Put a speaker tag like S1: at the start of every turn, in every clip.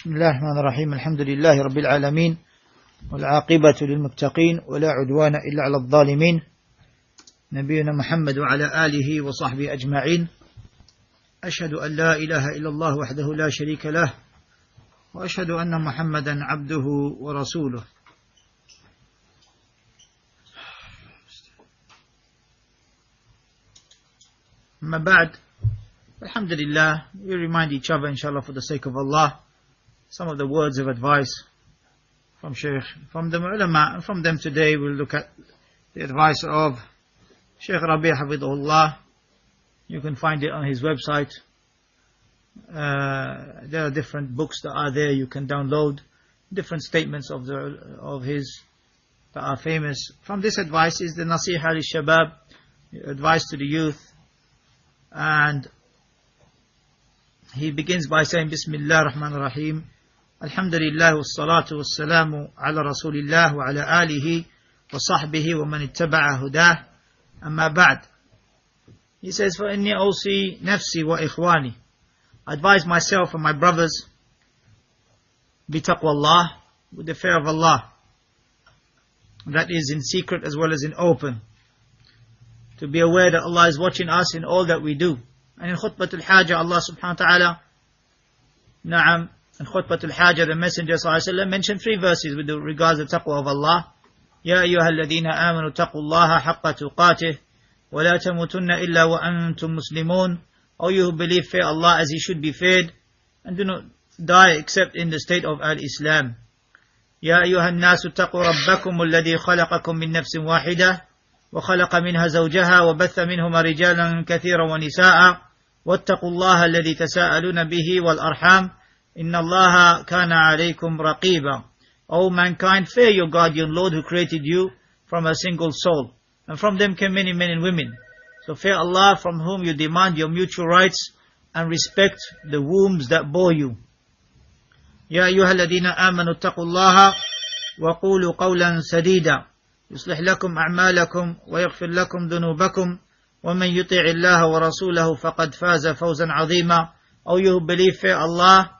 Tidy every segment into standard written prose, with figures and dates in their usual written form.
S1: بسم الله الرحمن الرحيم الحمد لله رب العالمين والعاقبة للمتقين ولا عدوان إلا على الظالمين نبينا محمد وعلى آله وصحبه أجمعين أشهد أن لا إله إلا الله وحده لا شريك له وأشهد أن محمدا عبده ورسوله أما بعد Alhamdulillah, we remind each other, inshallah, for the sake of Allah, some of the words of advice from Shaykh, from the ulama, and from them today we'll look at the advice of Shaykh Rabee Hafidhullah. You can find it on his website. There are different books that are there, you can download different statements of his that are famous. From this advice is the Nasiha li-Shabab, advice to the youth, and he begins by saying Bismillah ar-Rahman ar-Rahim Alhamdulillah was-salatu was-salamu ala Rasulillah wa ala alihi wa sahbihi wa man ittaba'a hudah amma ba'd. He says, فَإِنِّي أَوْصِي نَفْسِي وَإِخْوَانِي, I advise myself and my brothers بِتَقْوَى Allah, with the fear of Allah, that is in secret as well as in open, to be aware that Allah is watching us in all that we do. And in Khutbatul Hajah, Allah subhanahu wa ta'ala, Na'am, in Khutbatul Hajah, the Messenger sallallahu alayhi wa sallam mentioned 3 verses with regards to the taqwa of Allah. Ya ayyuha alladhina amanu taqullaha haqqa tuqatih, wa la tamutunna illa wa antum muslimun. O you who believe, fear Allah as He should be feared, and do not die except in the state of al-Islam. Ya ayyuha an-nasu taqu rabbakum alladhi khalaqakum min nafsin wahidah, wa khalaqa minha zawjaha, wa batha minhuma rijalan kathira wa nisa'a. واتقوا الله الذي تساءلون به والأرحام إن الله كان عليكم رقيبا. O mankind, fear your guardian Lord who created you from a single soul, and from them came many men and women. So fear Allah, from whom you demand your mutual rights, and respect the wombs that bore you. يا أيها الذين آمنوا اتقوا الله وقولوا قولا سديدا يصلح لكم أعمالكم ويغفر لكم ذنوبكم وَمَنْ يُطِعِ اللَّهَ وَرَسُولَهُ فَقَدْ فَازَ فَوْزًا عَظِيمًا. O you who believe, fear Allah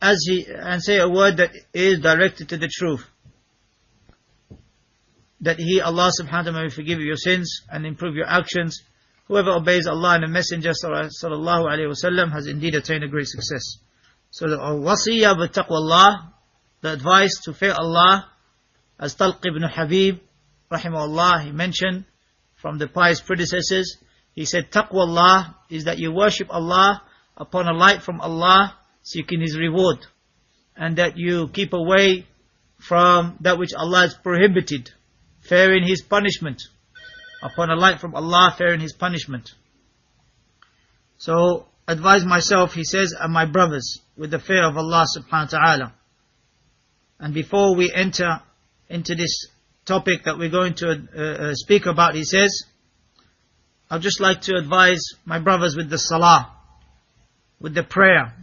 S1: and say a word that is directed to the truth, that He, Allah subhanahu wa ta'ala, may forgive you your sins and improve your actions. Whoever obeys Allah and the Messenger sallallahu alayhi wa sallam has indeed attained a great success. So the wasiyah with taqwa Allah, the advice to fear Allah, as Talq ibn Habib rahimahullah, he mentioned from the pious predecessors, he said taqwa Allah is that you worship Allah upon a light from Allah, seeking His reward, and that you keep away from that which Allah has prohibited, fearing His punishment, upon a light from Allah, fearing His punishment. So advise myself, he says, and my brothers with the fear of Allah subhanahu wa ta'ala. And before we enter into this topic that we're going to speak about, he says, I'd just like to advise my brothers with the salah, with the prayer,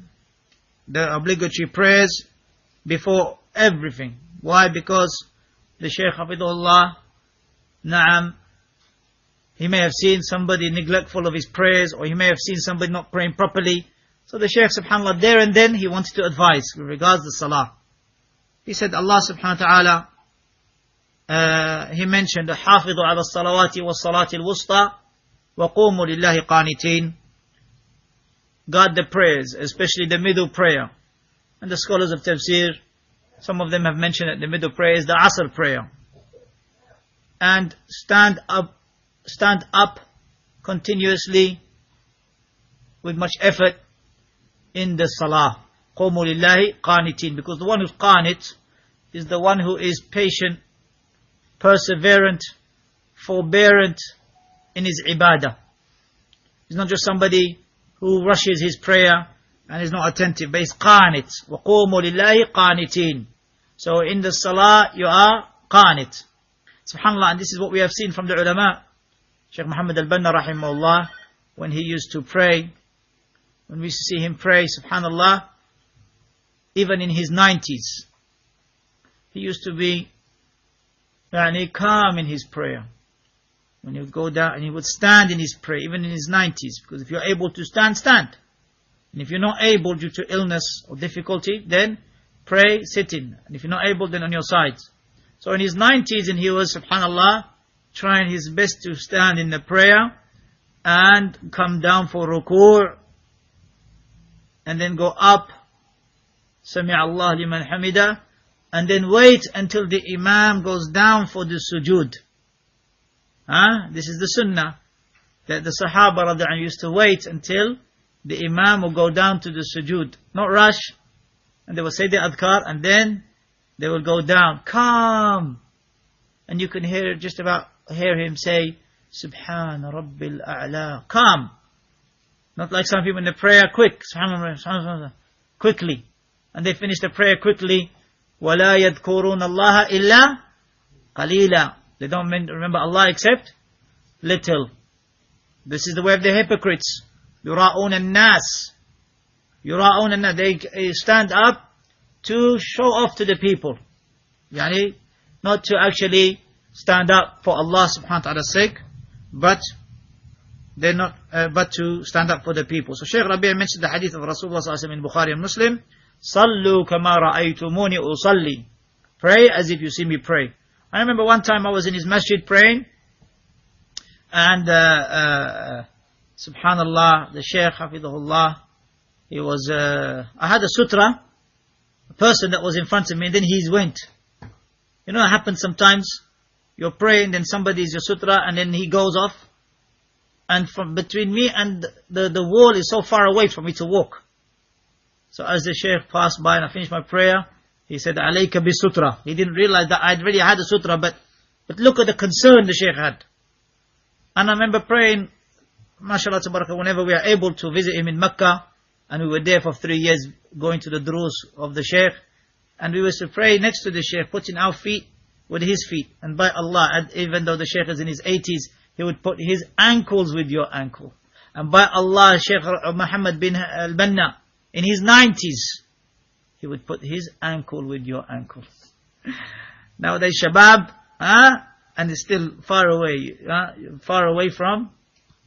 S1: the obligatory prayers before everything. Why? Because the Shaykh Hafidhullah, Na'am, he may have seen somebody neglectful of his prayers, or he may have seen somebody not praying properly. So the Shaykh subhanAllah, there and then he wanted to advise with regards to the salah. He said, Allah subhanahu wa ta'ala, he mentioned حافظوا على الصلوات والصلاة الوسطى وقوموا لله قانتين. Guard the prayers, especially the middle prayer. And the scholars of tafsir, some of them have mentioned that the middle prayer is the Asr prayer. And stand up continuously with much effort in the salah. قوموا لله قانتين, because the one who's qanit is the one who is patient, perseverant, forbearant in his ibadah. He's not just somebody who rushes his prayer and is not attentive, but he's qanit. وَقُومُوا لِلَّهِ قَانِتِينَ. So in the salah you are qanit. SubhanAllah, and this is what we have seen from the ulama. Shaykh Muhammad al-Banna rahimahullah, when he used to pray, when we used to see him pray, SubhanAllah, even in his 90s, he used to be calm in his prayer. When he would go down, and he would stand in his prayer, even in his 90s. Because if you're able to stand, stand. And if you're not able due to illness or difficulty, then pray sitting. And if you're not able, then on your sides. So in his 90s, and he was, subhanallah, trying his best to stand in the prayer and come down for ruku' and then go up, Sami' Allah liman hamida, and then wait until the Imam goes down for the sujood. This is the sunnah, that the Sahaba radhiyallahu anhum used to wait until the Imam will go down to the sujood. Not rush, and they will say the adhkar, and then they will go down, calm. And you can hear him say, Subhana Rabbil A'la, calm. Not like some people in the prayer, quickly. And they finish the prayer quickly. وَلَا يَذْكُرُونَ اللَّهَ إِلَّا قَلِيلًا. They don't remember Allah except little. This is the way of the hypocrites. يُرَاءُونَ النَّاسِ. يُرَاءُونَ النَّاسِ. They stand up to show off to the people. Yani, not to actually stand up for Allah subhanahu wa ta'ala's sake, but to stand up for the people. So Shaykh Rabee mentioned the hadith of Rasulullah sallallahu alaihi wasallam in Bukhari and Muslim. Sallu kama ra'aytumuni usalli. Pray as if you see me pray. I remember one time I was in his masjid praying, and subhanallah, the Shaykh Hafidhullah, he was, I had a sutra, a person that was in front of me, and then he went. You know, it happens sometimes. You're praying, then somebody is your sutra, and then he goes off. And from between me and the wall is so far away for me to walk. So as the Shaykh passed by and I finished my prayer, he said, Alayka bi sutra. He didn't realize that I'd already had a sutra, but look at the concern the Shaykh had. And I remember praying, mashallah tabarakah, whenever we are able to visit him in Mecca, and we were there for 3 years going to the durus of the Shaykh, and we used to pray next to the Shaykh, putting our feet with his feet. And by Allah, and even though the Shaykh is in his 80s, he would put his ankles with your ankle. And by Allah, Shaykh Muhammad bin al-Banna, in his 90s, he would put his ankle with your ankle. Nowadays, shabab, and it's still far away from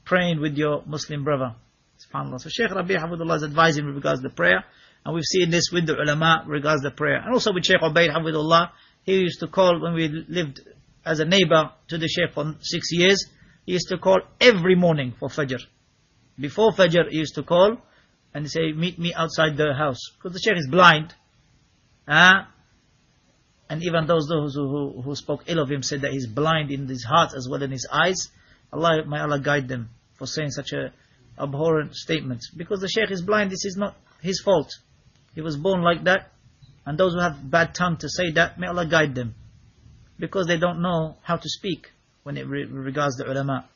S1: praying with your Muslim brother. SubhanAllah. So Shaykh Rabee Hafidhullah is advising with regards to the prayer, and we've seen this with the ulama regards to the prayer. And also with Shaykh Ubaid Hafidhullah, he used to call, when we lived as a neighbor to the Shaykh for 6 years, he used to call every morning for Fajr. Before Fajr, he used to call and say, meet me outside the house. Because the Shaykh is blind. And even those who spoke ill of him said that he's blind in his heart as well as in his eyes. May Allah guide them for saying such a abhorrent statement. Because the Shaykh is blind, this is not his fault. He was born like that. And those who have bad tongue to say that, may Allah guide them. Because they don't know how to speak when it regards the ulama.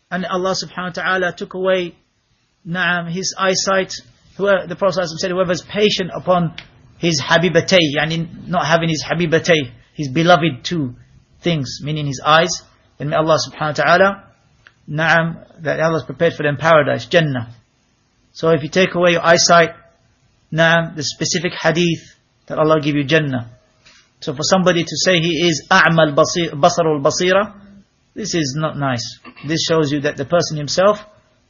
S1: And Allah subhanahu wa ta'ala took away his eyesight. The Prophet said, whoever is patient upon his habibatay, yani not having his habibatay, his beloved two things, meaning his eyes, then may Allah subhanahu wa ta'ala, that Allah has prepared for them paradise, Jannah. So if you take away your eyesight, the specific hadith that Allah give you Jannah. So for somebody to say he is a'mal basarul basira, this is not nice. This shows you that the person himself,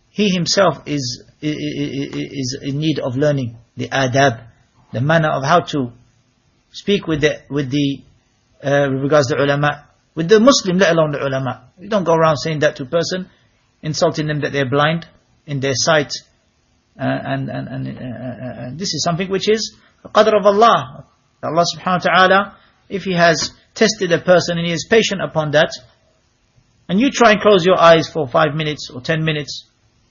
S1: he himself is in need of learning the adab, the manner of how to speak with regards to ulama, with the Muslim, let alone the ulama. You don't go around saying that to a person, insulting them that they're blind in their sight, and this is something which is a qadr of Allah. Allah subhanahu wa ta'ala, if He has tested a person and He is patient upon that, and you try and close your eyes for 5 minutes or 10 minutes,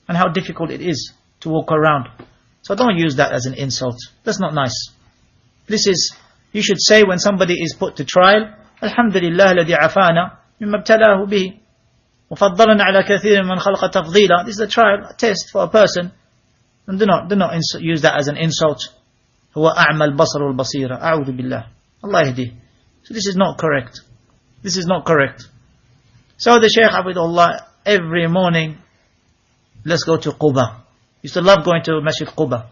S1: and how difficult it is to walk around. So don't use that as an insult. That's not nice. You should say when somebody is put to trial, Alhamdulillah alladhi afana mimma ibtalahu bihi wa faddalana ala kathirin man khalaqa tafdila. This is a trial, a test for a person. And do not use that as an insult. Huwa a'mal basarul basira. A'udhu billah. Allah yahdi. So this is not correct. This is not correct. So the Shaykh Abdullah, every morning, let's go to Quba. Used to love going to Masjid Quba.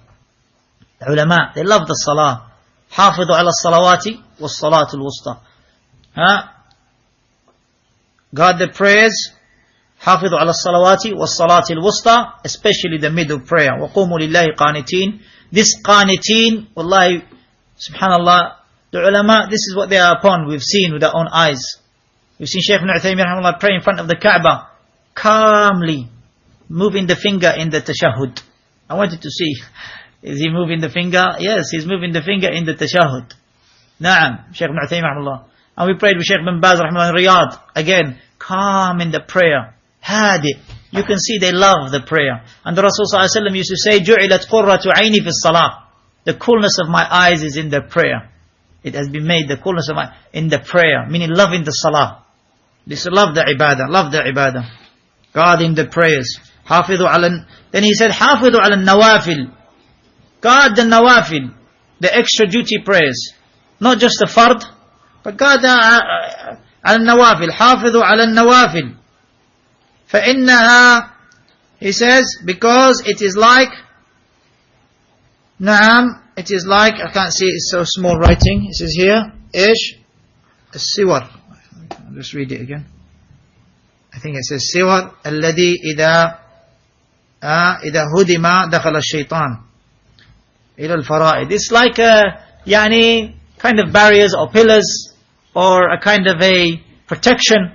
S1: The ulama, they love the salah. حافظوا على الصلوات والصلاة الوسطى. Guard the prayers. حافظوا على الصلوات والصلاة الوسطى, especially the middle prayer. وقوموا لله قانتين. This qanitin, wallahi, Subhanallah, the ulama, this is what they are upon. We've seen with our own eyes. We've seen Shaykh Ibn Uthaymeen rahimahullah pray in front of the Kaaba, calmly moving the finger in the tashahhud. I wanted to see, is he moving the finger? Yes, he's moving the finger in the tashahhud. Na'am, Shaykh Ibn Uthaymeen rahimahullah. And we prayed with Shaykh Ibn Baz rahimahullah in Riyadh. Again, calm in the prayer. Hadi. You can see they love the prayer. And the Rasul sallallahu alaihi wasallam used to say, جُعِلَتْ قُرَّةُ عَيْنِي فِي الصَّلَاةِ. The coolness of my eyes is in the prayer. It has been made, the coolness of my, in the prayer. Meaning loving the salah. This love the ibadah, love the ibadah. Guarding the prayers. Then he said, حافظوا على النوافل. Guard the nawafil, the extra duty prayers. Not just the fard, but guard على النوافل. حافظوا على النوافل. فإنها, he says, because it is like, نعم, it is like, I can't see, it's so small writing. It says here, إيش السور. I'll just read it again. I think it says سور الذي إذا هدم دخل الشيطان إلى الفرائض. It's like يعني kind of barriers or pillars or a kind of a protection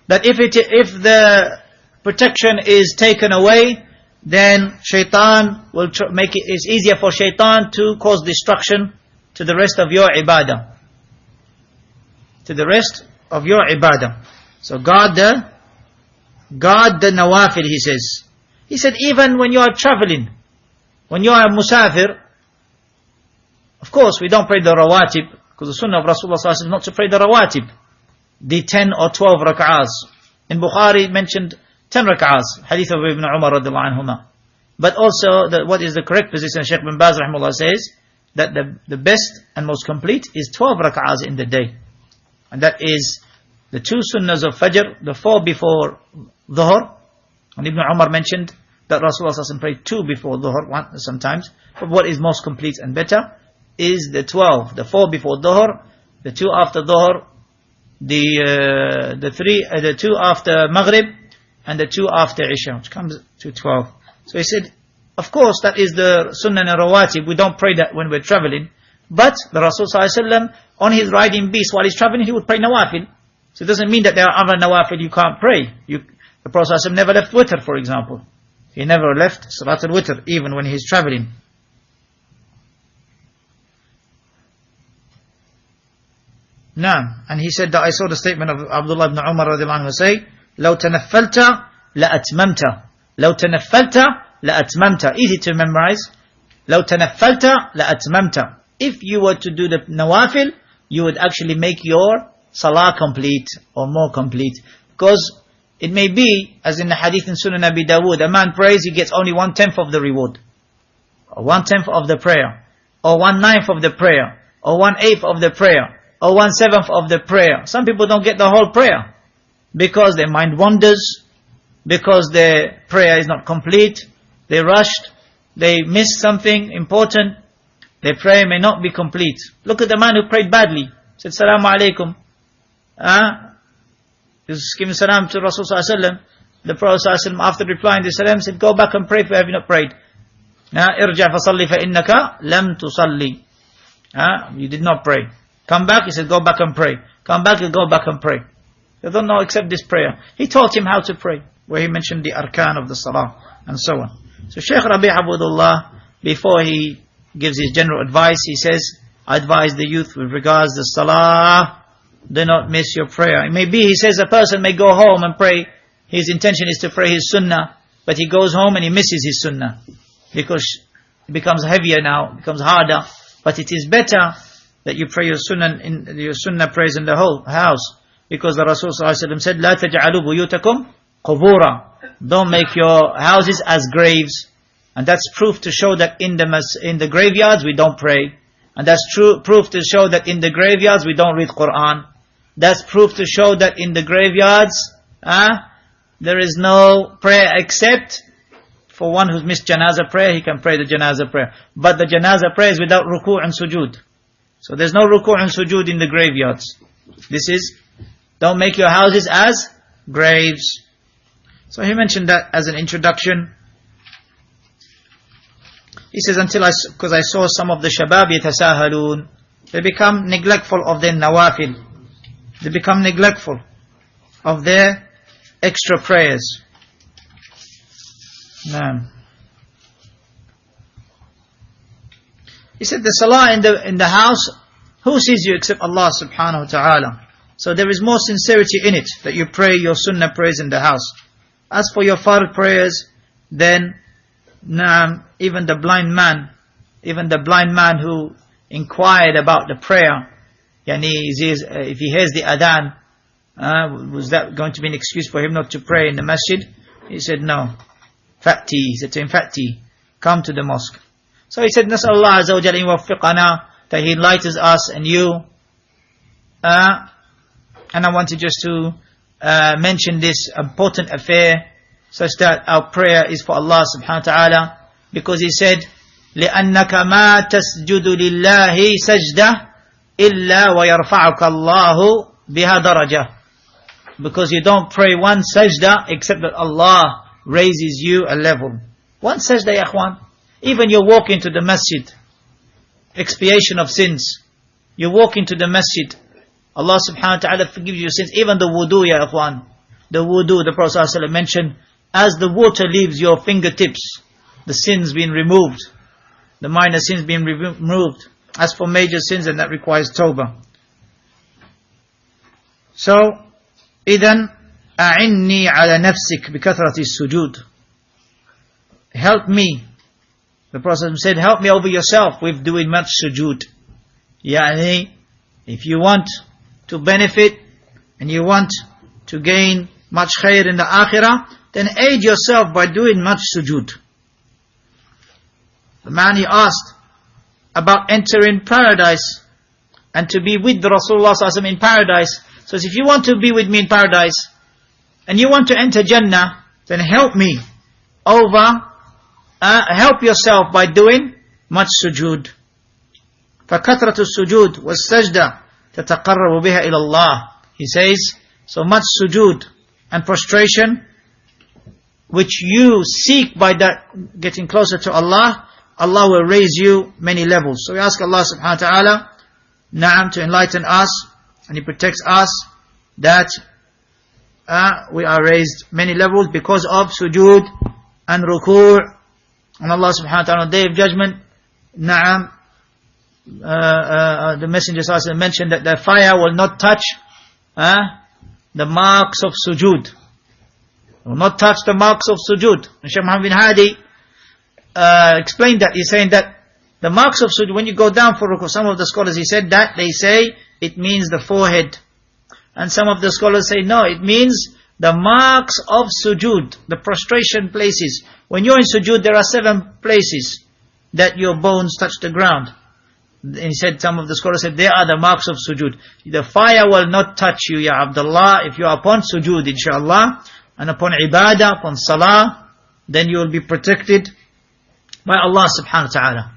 S1: that if the protection is taken away, then shaitan will make it's easier for shaitan to cause destruction to the rest of your ibadah. To the rest of your ibadah. So guard the nawafil, he says. He said even when you are traveling, when you are a musafir, of course we don't pray the rawatib, because the sunnah of Rasulullah is not to pray the rawatib, the 10 or 12 rak'ahs. In Bukhari mentioned 10 rak'ahs, hadith of Ibn Umar radiallahu anhuma. But also, what is the correct position, Shaykh Ibn Baz rahimahullah says, that the best and most complete is 12 rak'ahs in the day. And that is the 2 sunnahs of Fajr, the 4 before Dhuhr. And Ibn Umar mentioned that Rasulullah prayed 2 before Dhuhr, 1 sometimes. But what is most complete and better is the 12, the 4 before Dhuhr, the 2 after Dhuhr, the 2 after Maghrib, and the 2 after Isha, which comes to 12. So he said, of course that is the Sunnah and Rawatib, we don't pray that when we're traveling. But the Rasul ﷺ, on his riding beast while he's traveling, he would pray Nawafil. So it doesn't mean that there are other Nawafil you can't pray. The Prophet ﷺ never left witr, for example. He never left Salat al-Witr, even when he's traveling. Naam. And he said that I saw the statement of Abdullah ibn Umar radiallahu anhu say, لو تنفلت لأتممت. لو تنفلت لأتممت. Easy to memorize. لو تنفلت لأتممت. If you were to do the nawafil, you would actually make your salah complete or more complete. Because it may be, as in the hadith in Sunan Abi Dawood, a man prays, he gets only 1/10 of the reward, or 1/10 of the prayer, or 1/9 of the prayer, or 1/8 of the prayer, or 1/7 of the prayer. Some people don't get the whole prayer because their mind wanders, because their prayer is not complete, they rushed, they missed something important, their prayer may not be complete. Look at the man who prayed badly, said Salaam alaikum, he was giving salam to Rasul sallallahu alaihi wasallam. The Prophet sallallahu alaihi wasallam, after replying to salam, said, go back and pray for you have you not prayed. Irja' fasalli fa innaka lam tusalli. You did not pray. Come back, he said, go back and pray. Come back, you go back and pray. They don't know except this prayer. He taught him how to pray, where he mentioned the arkan of the salah, and so on. So Shaykh Rabee Abdullah, before he gives his general advice, he says, I advise the youth with regards to salah, do not miss your prayer. It may be, he says, a person may go home and pray, his intention is to pray his sunnah, but he goes home and he misses his sunnah, because it becomes heavier now, it becomes harder. But it is better that you pray your sunnah prayers in the whole house, because the Rasul ﷺ said, لا تجعلوا بيوتكم قبورا. Don't make your houses as graves. And that's proof to show that in the graveyards we don't pray. And that's proof to show that in the graveyards we don't read Quran. That's proof to show that in the graveyards there is no prayer except for one who's missed janazah prayer, he can pray the janazah prayer. But the janazah prayer is without ruku' and sujood. So there's no ruku' and sujood in the graveyards. This is, don't make your houses as graves. So he mentioned that as an introduction. He says, because I saw some of the shabab yatasahalun, they become neglectful of their nawafil. They become neglectful of their extra prayers. No. He said the salah in the house, who sees you except Allah subhanahu wa ta'ala? So there is more sincerity in it, that you pray your sunnah prayers in the house. As for your fard prayers, then even the blind man who inquired about the prayer, if he hears the adhan, was that going to be an excuse for him not to pray in the masjid? He said no. He said to him, Fa'ti, come to the mosque. So he said, Nas'al Allah Azza wa Jalla yuwaffiqana, that He enlightens us and you. And I wanted just to mention this important affair, such that our prayer is for Allah subhanahu wa ta'ala, because He said, لأنك ما تسجد لله سجدة إلا ويرفعك الله بها درجة. Because you don't pray one sajda except that Allah raises you a level. One sajda, ya akhwan. Even you walk into the masjid, expiation of sins. You walk into the masjid, Allah subhanahu wa ta'ala forgives your sins. Even the wudu, ya akhwan. The wudu, the Prophet ﷺ mentioned, as the water leaves your fingertips, the sins being removed, the minor sins being removed. As for major sins, then that requires tawbah. So, إذن أعني على نفسك بكثرة السجود. Help me. The Prophet said, help me over yourself with doing much sujood. Yani, if you want to benefit and you want to gain much khair in the akhirah, then aid yourself by doing much sujood. The man, he asked about entering paradise and to be with the Rasulullah ﷺ in paradise. So if you want to be with me in paradise and you want to enter Jannah, then help me help yourself by doing much sujood. فَكَثْرَةُ السُّجُود وَالسَّجْدَةِ تَتَقَرَّبُ بِهَا إِلَى اللَّهِ. He says, so much sujood and prostration, which you seek by that getting closer to Allah, Allah will raise you many levels. So we ask Allah subhanahu wa ta'ala, to enlighten us, and He protects us, that we are raised many levels because of sujood and ruku'. And Allah subhanahu wa ta'ala on the Day of Judgment, the Messenger ﷺ mentioned that the fire will not touch the marks of sujood. It will not touch the marks of sujood. And Shaykh Muhammad bin Hadi explained that. He's saying that the marks of sujood, when you go down for ruku', some of the scholars, he said that they say it means the forehead. And some of the scholars say no, it means the marks of sujood, the prostration places. When you're in sujood, there are 7 places that your bones touch the ground. And he said, some of the scholars said, they are the marks of sujood. The fire will not touch you, ya Abdullah, if you are upon sujood, inshallah, and upon ibadah, upon salah, then you will be protected by Allah subhanahu wa ta'ala.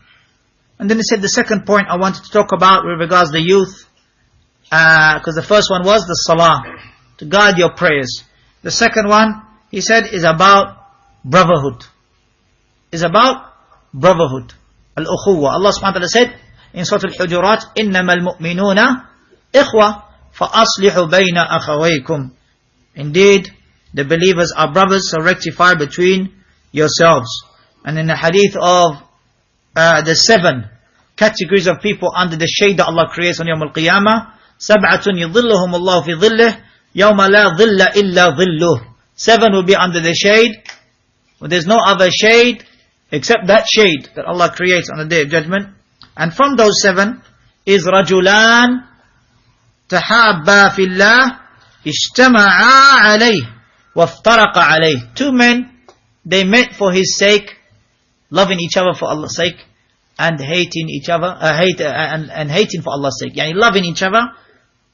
S1: And then he said, the second point I wanted to talk about with regards to the youth, because the first one was the salah, to guard your prayers. The second one, he said, is about brotherhood. Is about brotherhood. Al-ukhuwa. Allah subhanahu wa ta'ala said in Surah Al-Hujurat, إِنَّمَا الْمُؤْمِنُونَ إِخْوَةً فَأَصْلِحُوا بَيْنَ أَخَوَيْكُمْ. Indeed, the believers are brothers, so rectify between yourselves. And in the hadith of the 7 categories of people under the shade that Allah creates on Yawm al-Qiyamah, سَبْعَةٌ يُظِلُّهُمُ اللَّهُ فِي ظِلِّهِ يَوْمَ لَا ظِلَّ إِلَّا ظِلُّهُ. 7 will be under the shade. Well, there's no other shade except that shade that Allah creates on the Day of Judgment. And from those 7 is رَجُلَانِ تَحَابَّا فِي اللَّهِ اجْتَمَعَا عَلَيْهِ وَافْتَرَقَ عَلَيْهِ. 2 men, they met for His sake, loving each other for Allah's sake, and hating each other, and hating for Allah's sake. Yani loving each other,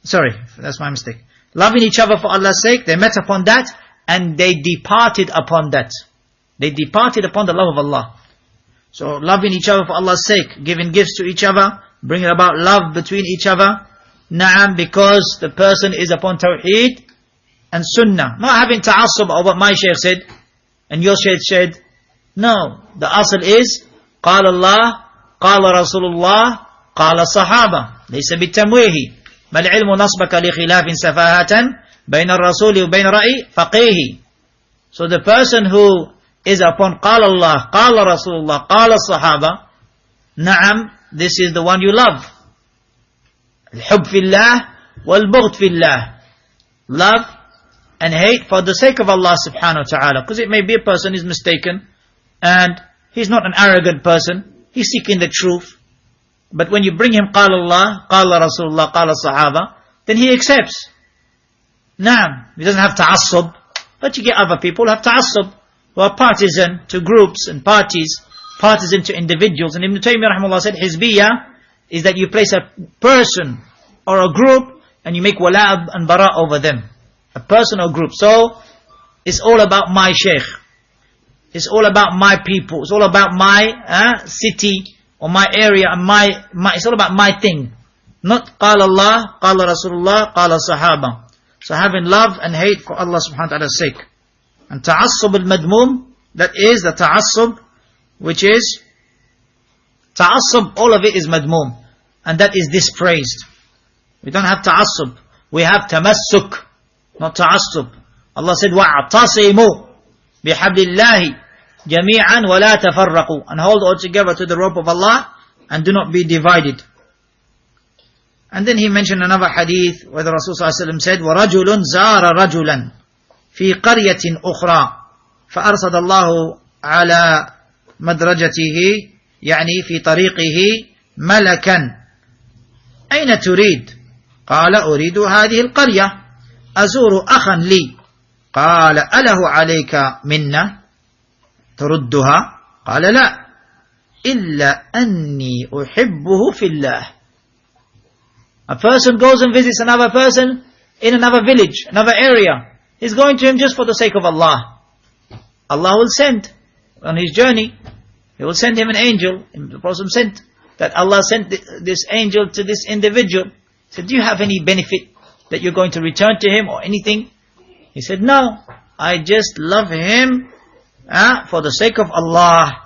S1: sorry, that's my mistake. Loving each other for Allah's sake, they met upon that, and they departed upon that. They departed upon the love of Allah. So loving each other for Allah's sake, giving gifts to each other, bringing about love between each other. Na'am, because the person is upon Tawheed and Sunnah. Not having ta'assub of what my Shaykh said and your Shaykh said. No, the asl is قال الله قال رسول الله قال الصحابة ليس بالتمويه بل علم نصبك لخلاف سفاهة بين الرسول وبين رأي فقيه. So the person who is upon قال الله قال رسول الله قال الصحابة, نعم, this is the one you love. الحب في الله والبغض في الله. Love and hate for the sake of Allah subhanahu wa ta'ala. Because it may be a person is mistaken and he's not an arrogant person. He's seeking the truth. But when you bring him قال الله قال رسول الله قال الصحابة, then he accepts. Naam, he doesn't have ta'assub. But you get other people who have ta'assub, who are partisan to groups and parties, partisan to individuals. And Ibn Taymiyyah rahimahullah said, Hizbiyah is that you place a person or a group and you make wala and bara over them. A person or group. So, it's all about my shaykh. It's all about my people. It's all about my city or my area and my it's all about my thing. Not قال Allah, قال Rasulullah, قال Sahaba. So having love and hate for Allah subhanahu wa ta'ala's sake. And ta'assub al-madmum, that is the ta'assub, which is ta'assub, all of it is madmum. And that is dispraised. We don't have ta'assub. We have tamassuk, not ta'assub. Allah said, وَاعْتَصِمُوا بِحَبْلِ اللَّهِ جَمِيعًا وَلَا تَفَرَّقُوا. And hold all together to the rope of Allah and do not be divided. And then he mentioned another hadith where the Rasul ﷺ said, وَرَجُلٌ زَارَ رَجُلًا فِي قَرْيَةٍ أُخْرَى فَأَرْصَدَ اللَّهُ عَلَى مدرجته يعني في طريقه ملكا أين تريد؟ قال أريد هذه القرية أزور أخا لي. قال أله عليك منة تردها؟ قال لا إلا أني أحبه في الله. A person goes and visits another person in another village, another area. He's going to him just for the sake of Allah. Allah will send on his journey, He will send him an angel. The Prophet sent that Allah sent this angel to this individual. He said, do you have any benefit that you're going to return to him or anything? He said, no, I just love him for the sake of Allah.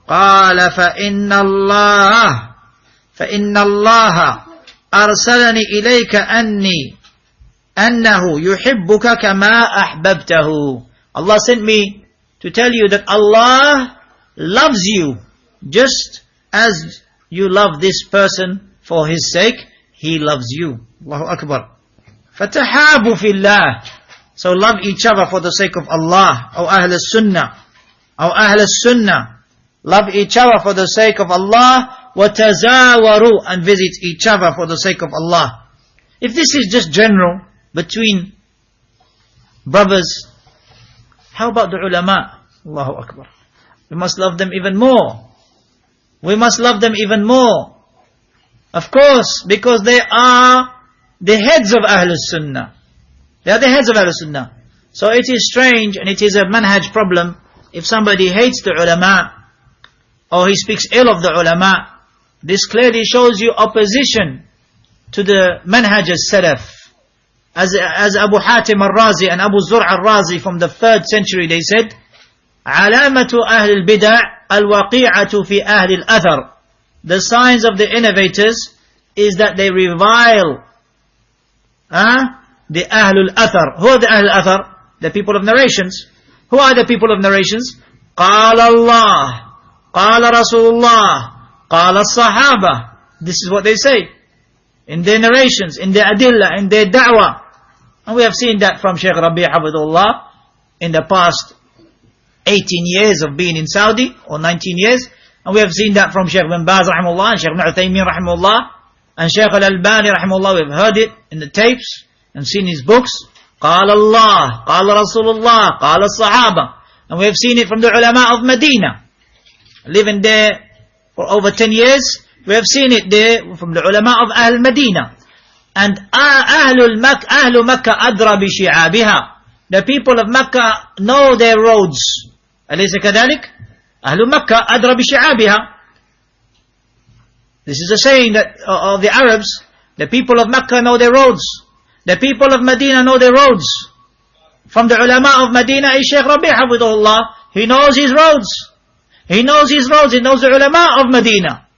S1: قال فإن الله أرسلني إليك أنه يحبك كما أحببته. Allah sent me to tell you that Allah loves you just as you love this person for his sake. He loves you. Allahu Akbar. فَتَحَابُوا فِي اللَّهِ. So love each other for the sake of Allah. أو أهل السنة. أو أهل السنة. Love each other for the sake of Allah. وَتَزَاوَرُوا. And visit each other for the sake of Allah. If this is just general between brothers, how about the ulama? Allahu Akbar. We must love them even more. We must love them even more. Of course, because they are the heads of Ahlul Sunnah. They are the heads of Ahlul Sunnah. So it is strange and it is a manhaj problem if somebody hates the ulama or he speaks ill of the ulama. This clearly shows you opposition to the manhaj as-salaf. As Abu Hatim al-Razi and Abu Zur' al-Razi from the 3rd century, they said, علامة أهل البدع الوقيعة في أهل الأثر. The signs of the innovators is that they revile the Ahlul Athar. Who are the Ahlul Athar? The people of narrations. Who are the people of narrations? قال الله قال رسول الله قال الصحابة. This is what they say in their narrations, in their adillah, in their da'wah. And we have seen that from Shaykh Rabee Hafidhullah in the past 18 years of being in Saudi, or 19 years. And we have seen that from Shaykh bin Baz rahimahullah, and Shaykh Ibn Uthaymeen rahimahullah, and Shaykh al-Albani rahimahullah. We have heard it in the tapes and seen his books. قال الله قال رسول الله قال الصحابة. And we have seen it from the ulama of Medina, living there for over 10 years. We have seen it there from the ulama of Ahl Medina. And Ahlu Makkah adra bi shi'abiha. The people of Makkah know their roads. أليس كذلك? Ahlu Makkah adra bi shi'abiha. This is a saying that of the Arabs. The people of Makkah know their roads. The people of Medina know their roads. From the ulama of Medina is Shaykh Rabee Hafidhullah. He knows his roads. He knows his roads, he knows the ulama of Medina.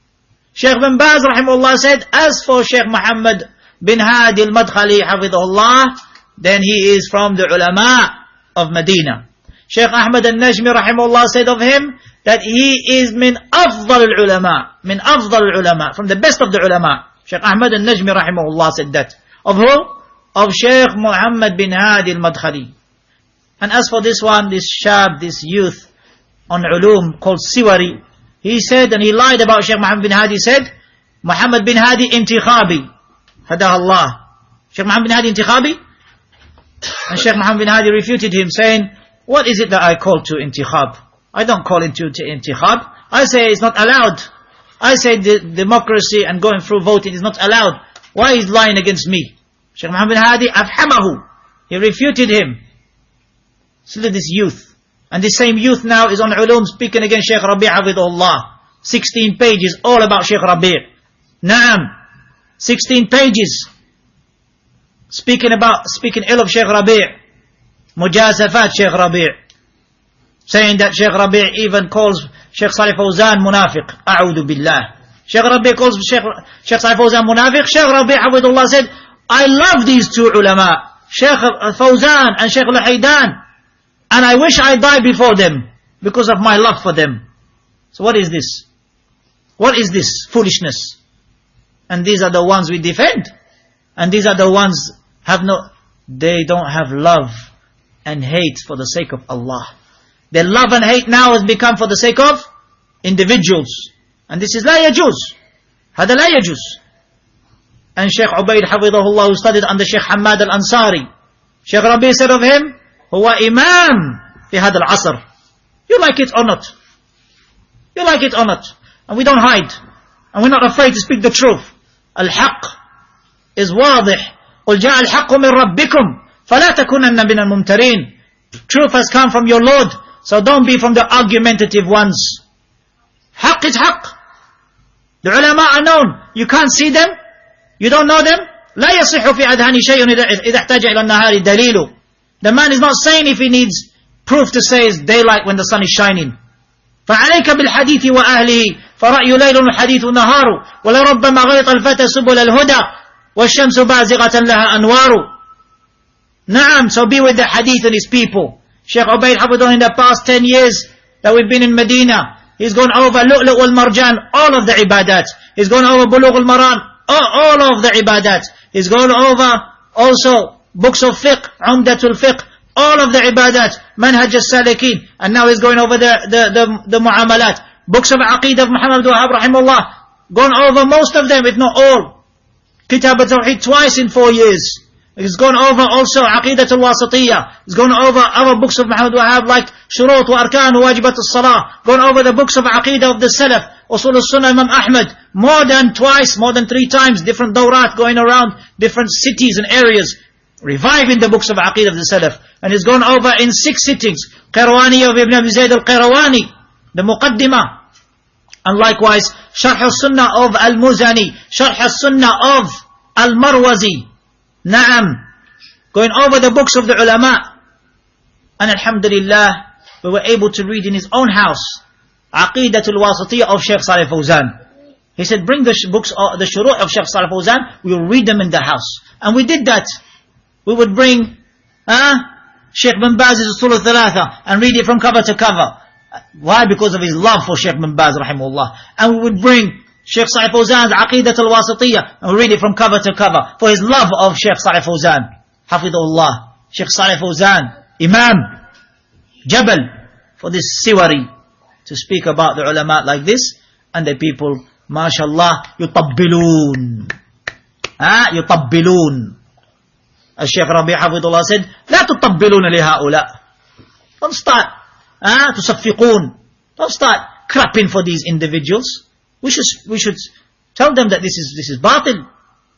S1: Shaykh bin Baz rahimahullah said, as for Shaykh Muhammad bin Hadi al-Madkhali hafidhahullah, then he is from the ulama of Medina. Shaykh Ahmad al-Najmi rahimahullah said of him, that he is min afdal al-ulama, from the best of the ulama. Shaykh Ahmad al-Najmi rahimahullah said that. Of who? Of Shaykh Muhammad bin Hadi al-Madkhali. And as for this one, this shab, this youth on ulum called Siwari, he said, and he lied about Shaykh Muhammad bin Hadi, said, Muhammad bin Hadi intikhabi. Hadah Allah. Shaykh Muhammad bin Hadi intikhabi? And Shaykh Muhammad bin Hadi refuted him, saying, what is it that I call to intikhab? I don't call it to intikhab. I say it's not allowed. I say the democracy and going through voting is not allowed. Why is lying against me? Shaykh Muhammad bin Hadi afhamahu. He refuted him. So this youth. And this same youth now is on ulum speaking against Shaykh Rabee hafidhahullah. 16 pages all about Shaykh Rabee. Naam. 16 pages. Speaking ill of Shaykh Rabee. Mujasafat Shaykh Rabee. Saying that Shaykh Rabee even calls Shaykh Salih Fawzan munafiq. A'udhu billah. Shaykh Rabee calls Shaykh Salih Fawzan munafiq. Shaykh Rabee hafidhahullah said, I love these two ulama, Shaykh Fawzan and Shaykh Al-Haydan, and I wish I died before them because of my love for them. So what is this? What is this foolishness? And these are the ones we defend. And these are the ones they don't have love and hate for the sake of Allah. Their love and hate now has become for the sake of individuals. And this is لا يجوز. هذا لا يجوز. And Shaykh Ubaid hafidhahullah, who studied under Shaykh Hamad al-Ansari, Shaykh Rabee said of him, هو imam في هذا العصر. You like it or not? You like it or not? And we don't hide. And we're not afraid to speak the truth. الحق is واضح. قل جاء الحق من ربكم فلا تكونن من الممترين. Truth has come from your Lord, so don't be from the argumentative ones. حق is حق. The ulama are known. You can't see them. You don't know them. لا يصح في أذهان شيء إذا احتاج إلى النهار دليل. The man is not saying if he needs proof to say it's daylight when the sun is shining. فعليك بالحديث وأهله فرأي ليل الحديث نهار ولربما غيط الفتى سبل الهدى والشمس بازغة لها أنوار. Naam, so be with the hadith and his people. Shaykh Ubaid hafidhahullah, in the past 10 years that we've been in Medina, he's gone over Lu'lu' wal Marjan, all of the ibadat. He's gone over Bulugh al Maran, all of the ibadat. He's gone over also books of fiqh, Umdatul fiqh, all of the ibadat, Manhaj al-Salikin, and now he's going over the mu'amalat. Books of Aqidah of Muhammad Wahab rahimahullah, gone over most of them, if not all. Kitab al-Tawheed twice in 4 years. He's gone over also Aqidat al-Wasatiyah. He's gone over other books of Muhammad Wahab like Shurut wa Arkan wa Wajibat al-Salah. Gone over the books of Aqidah of the Salaf, Usul al-Sunnah Imam Ahmad, more than 3 times, different dawrat going around different cities and areas, reviving the books of Aqidah of the Salaf. And he's gone over in 6 sittings, Qirawani of Ibn Abi Zayd al-Qirawani, the Muqaddimah. And likewise, Sharh al-Sunnah of al-Muzani, Sharh al-Sunnah of al-Marwazi. Naam, going over the books of the ulama. And alhamdulillah, we were able to read in his own house Aqidatul Wasatiyah of Shaykh Salih Fawzan. He said, bring the books, the Shuru' of Shaykh Salih Fawzan, we will read them in the house. And we did that. We would bring Shaykh bin Baz's Usul al-Thalatha and read it from cover to cover. Why? Because of his love for Shaykh bin Baz rahimahullah. And we would bring Shaykh Salih Fawzan's Aqidat al-Wasatiyah and read it from cover to cover for his love of Shaykh Salih Fawzan. Hafidhullah. Shaykh Salih Fawzan, Imam, Jabal, for this Siwari, to speak about the ulama like this, and the people, mashallah, yutabbilun. Yutabbilun. As Shaykh Rabee hafidhullah said, لا تطبلون لهؤلاء. Don't start تصفقون. Don't start crapping for these individuals. We should tell them that this is batil,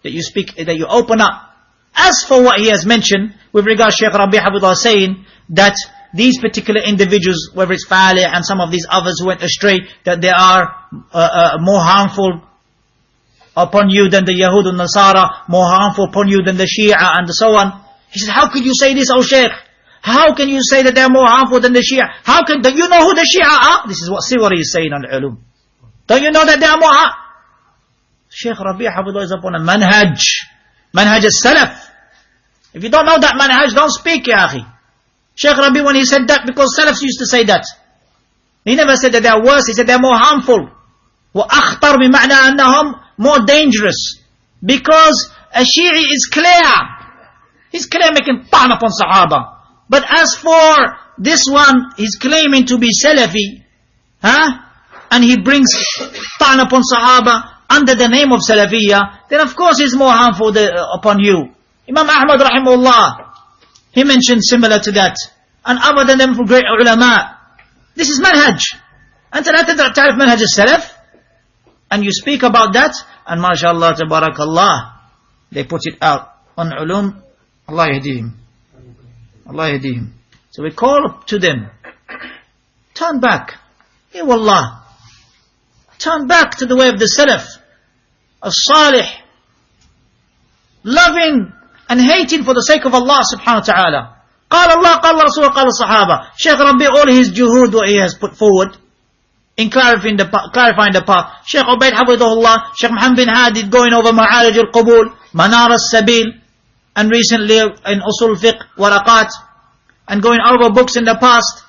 S1: that you speak, that you open up. As for what he has mentioned with regard to Shaykh Rabee hafidhullah saying that these particular individuals, whether it's Falih and some of these others who went astray, that they are more harmful upon you than the Yahud and Nasara, more harmful upon you than the Shia and so on. He said, how could you say this, O Shaykh? How can you say that they're more harmful than the Shia? How can, do you know who the Shia are? This is what Siwari is saying on Ulum. Don't you know that they are more harmful? Shaykh Rabee Hafidullah is upon a manhaj as-salaf. If you don't know that manhaj, don't speak, ya akhi. Shaykh Rabee, when he said that, because salafs used to say that, he never said that they are worse, he said they are more harmful. وَأَخْطَرْ بِمَعْنَى أَنَّهُمْ more dangerous. Because a Shi'i is clear. He's clear making ta'an upon Sahaba. But as for this one, he's claiming to be Salafi, and he brings ta'an upon Sahaba under the name of Salafiyya, then of course he's more harmful upon you. Imam Ahmad rahimahullah, he mentioned similar to that. And other than them, for great ulama. This is manhaj. أنت لا تعرف منهج السلف, and you speak about that, and mashallah, tabarakallah, they put it out on ulum. Allah yahdihim. Allah yahdihim. So we call to them, turn back. Hey wallah. Turn back to the way of the salaf, as-salih, loving and hating for the sake of Allah subhanahu wa ta'ala. قال Allah, قال Rasul, قال Sahaba. Shaykh Rabee, all his juhud what he has put forward in clarifying the path. Shaykh Ubaid Hafidhullah, Shaykh Muhammad bin Hadi going over Ma'arij al-Qubul, Manar al-Sabil, and recently in Usul Fiqh, Waraqat, and going over books in the past,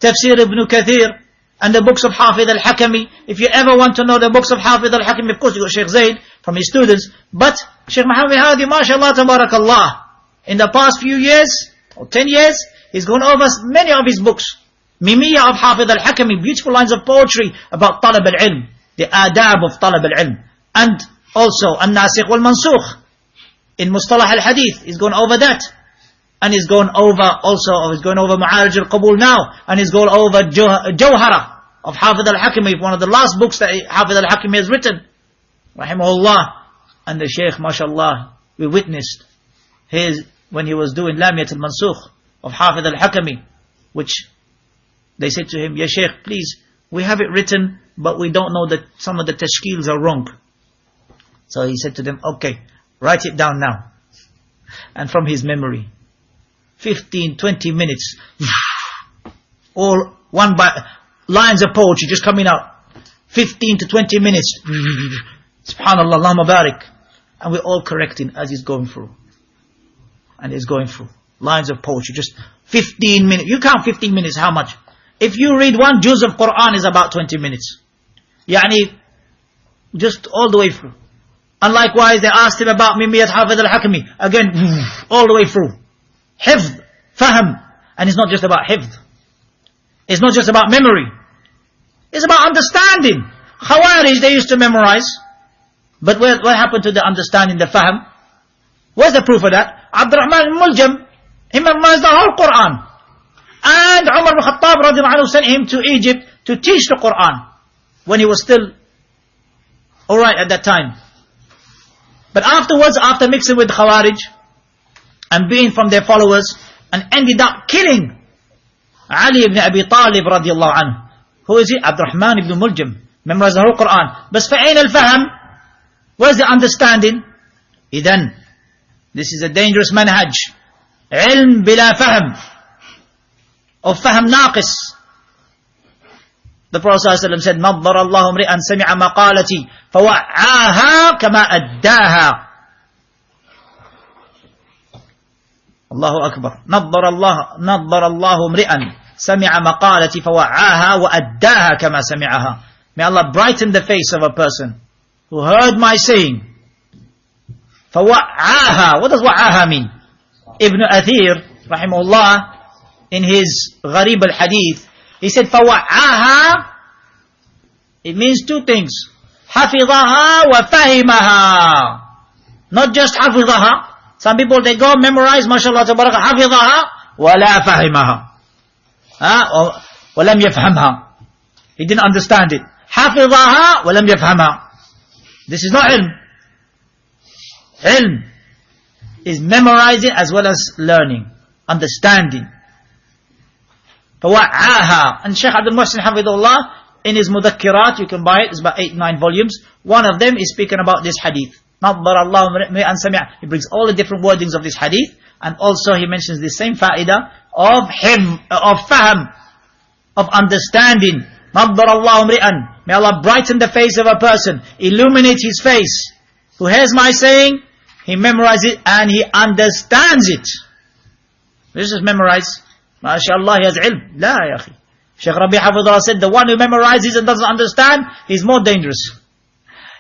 S1: Tafsir Ibn Kathir, and the books of Hafidh al-Hakami. If you ever want to know the books of Hafidh al-Hakami, of course you got Shaykh Zayd from his students, but Shaykh Muhammad bin Hadi, mashallah, tabarakallah, in the past few years, or 10 years, he's gone over many of his books. Mimiyya of Hafidh al-Hakami, beautiful lines of poetry about talab al-ilm, the adab of talab al-ilm, and also an-nasikh wal-mansukh in Mustalah al-Hadith. He's gone over that, and he's gone over Ma'arij al-Qabul now, and he's gone over Jawhara of Hafidh al-Hakami, one of the last books that Hafidh al-Hakami has written, rahimahullah. And the Shaykh, mashallah, we witnessed when he was doing Lamiyat al-Mansukh of Hafidh al-Hakami, which they said to him, Ya Shaykh, please, we have it written, but we don't know that some of the tashkils are wrong. So he said to them, okay, write it down now. And from his memory, 15, 20 minutes, all one by lines of poetry just coming out, 15 to 20 minutes, subhanallah, Allahumma barik. And we're all correcting as he's going through. And he's going through lines of poetry, just 15 minutes. You count 15 minutes, how much? If you read one juz of Quran, is about 20 minutes. Yani, just all the way through. And likewise, they asked him about Mimiyat Hafidh al-Hakami. Again, all the way through. Hifd, fahm. And it's not just about hifd. It's not just about memory. It's about understanding. Khawarij, they used to memorize. But what happened to the understanding, the fahm? Where's the proof of that? Abdurrahman al-Muljam, he memorized the whole Quran. And Umar ibn Khattab radiallahu anhu sent him to Egypt to teach the Quran when he was still alright at that time. But afterwards, after mixing with Khawarij and being from their followers, and ended up killing Ali ibn Abi Talib radiallahu anhu. Who is he? Abdurrahman ibn Muljam. Memorized the whole Quran. But فَأَيْنَ الْفَهَمْ? Where's the understanding? Idhan, this is a dangerous manhaj. Ilm bila fahm. Or fahm naqis. The Prophet ﷺ said, نَظَّرَ اللَّهُ امْرِئًا سَمِعَ مَقَالَتِي فَوَعَّاهَا كَمَا أَدَّاهَا. Allahu Akbar. نَظَّرَ اللَّهُ امْرِئًا سَمِعَ مَقَالَتِي فَوَعَّاهَا وَأَدَّاهَا كَمَا سَمِعَهَا. May Allah brighten the face of a person who heard my saying. فَوَعَّاهَا. What does وَعَّاهَا mean? Ibn Athir, rahimahullah, in his Gharib al-Hadith, he said, فَوَعَّاهَا, it means two things. حَفِظَهَا وَفَهِمَهَا. Not just حَفِظَهَا. Some people, they go memorize, mashallah, tabaraka, حَفِظَهَا وَلَا فَهِمَهَا. وَلَمْ يَفْهَمْهَا. He didn't understand it. حَفِظَهَا وَلَمْ يَفْهَمْهَا. This is not ilm. Ilm is memorizing as well as learning, understanding. فَوَعَّاهَا. And Shaykh Abdul Muhsin Hafidhullah, in his Mudakkirat, you can buy it, it's about 8-9 volumes. One of them is speaking about this hadith. نَظَّرَ اللَّهُ مِرْئًا سَمِعَ. He brings all the different wordings of this hadith, and also he mentions the same fa'idah of fahm, of understanding. نَضَّرَ اللَّهُ امْرِئًا. May Allah brighten the face of a person, illuminate his face, who hears my saying, he memorizes it and he understands it. This is memorized. MashaAllah, he has ilm. La, ya akhi. Shaykh Rabee Hafidhullah said, the one who memorizes and doesn't understand, he's more dangerous.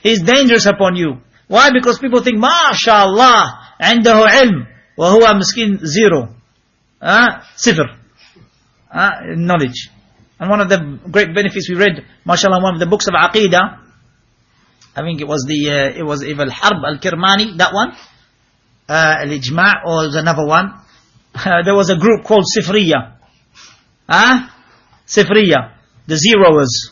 S1: He's dangerous upon you. Why? Because people think, MashaAllah, عنده علم, وهو مسكين zero. Sifr. Knowledge. And one of the great benefits we read, MashaAllah, one of the books of Aqidah, I think it was Ibn Harb al-Kirmani, that one, Al-Ijma' or another one. There was a group called Sifriya. Sifriya. The zeroers.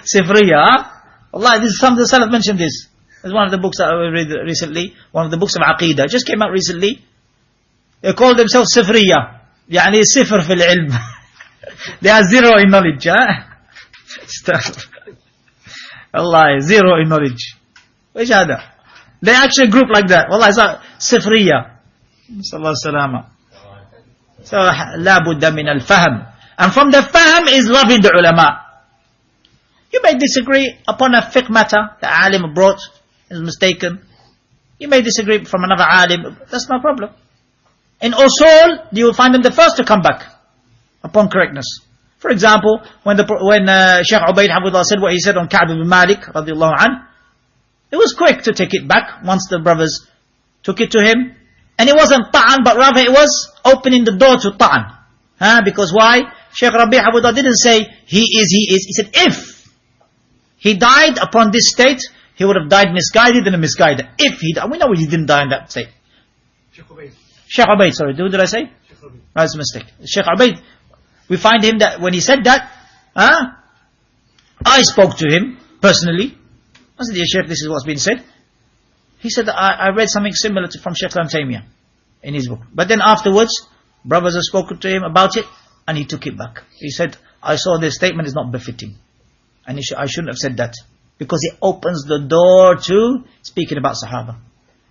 S1: Sifriya. Allah, some of the Salaf mentioned this. It's one of the books that I read recently. One of the books of Aqidah. Just came out recently. They call themselves Sifriya. يعني صفر في العلم. They are zero in knowledge. Allah, zero in knowledge. وإيش هذا? They actually group like that. والله it's صفرية. صلى الله عليه وسلم. So لا بد من الفهم. And from the fahm is loving the ulama. You may disagree upon a fiqh matter the alim brought is mistaken. You may disagree from another alim. That's no problem. In usul, you will find them the first to come back upon correctness. For example, when Shaykh Ubayd Hafidhullah said what he said on Ka'b ibn Malik radiallahu anh, it was quick to take it back once the brothers took it to him. And it wasn't ta'an, but rather it was opening the door to ta'an. Because why? Shaykh Rabee Hafidhullah didn't say, he is. He said, if he died upon this state, he would have died misguided and a misguided. If he died, we know he didn't die in that state. Shaykh Ubayd, sorry, who did I say? That's a mistake. Shaykh Ubayd, we find him that when he said that, I spoke to him personally. I said, yeah, Shaykh, this is what's been said. He said, I read something similar from Shaykh Ibn Taymiyyah in his book. But then afterwards, brothers have spoken to him about it, and he took it back. He said, I saw this statement is not befitting. And I shouldn't have said that. Because it opens the door to speaking about Sahaba.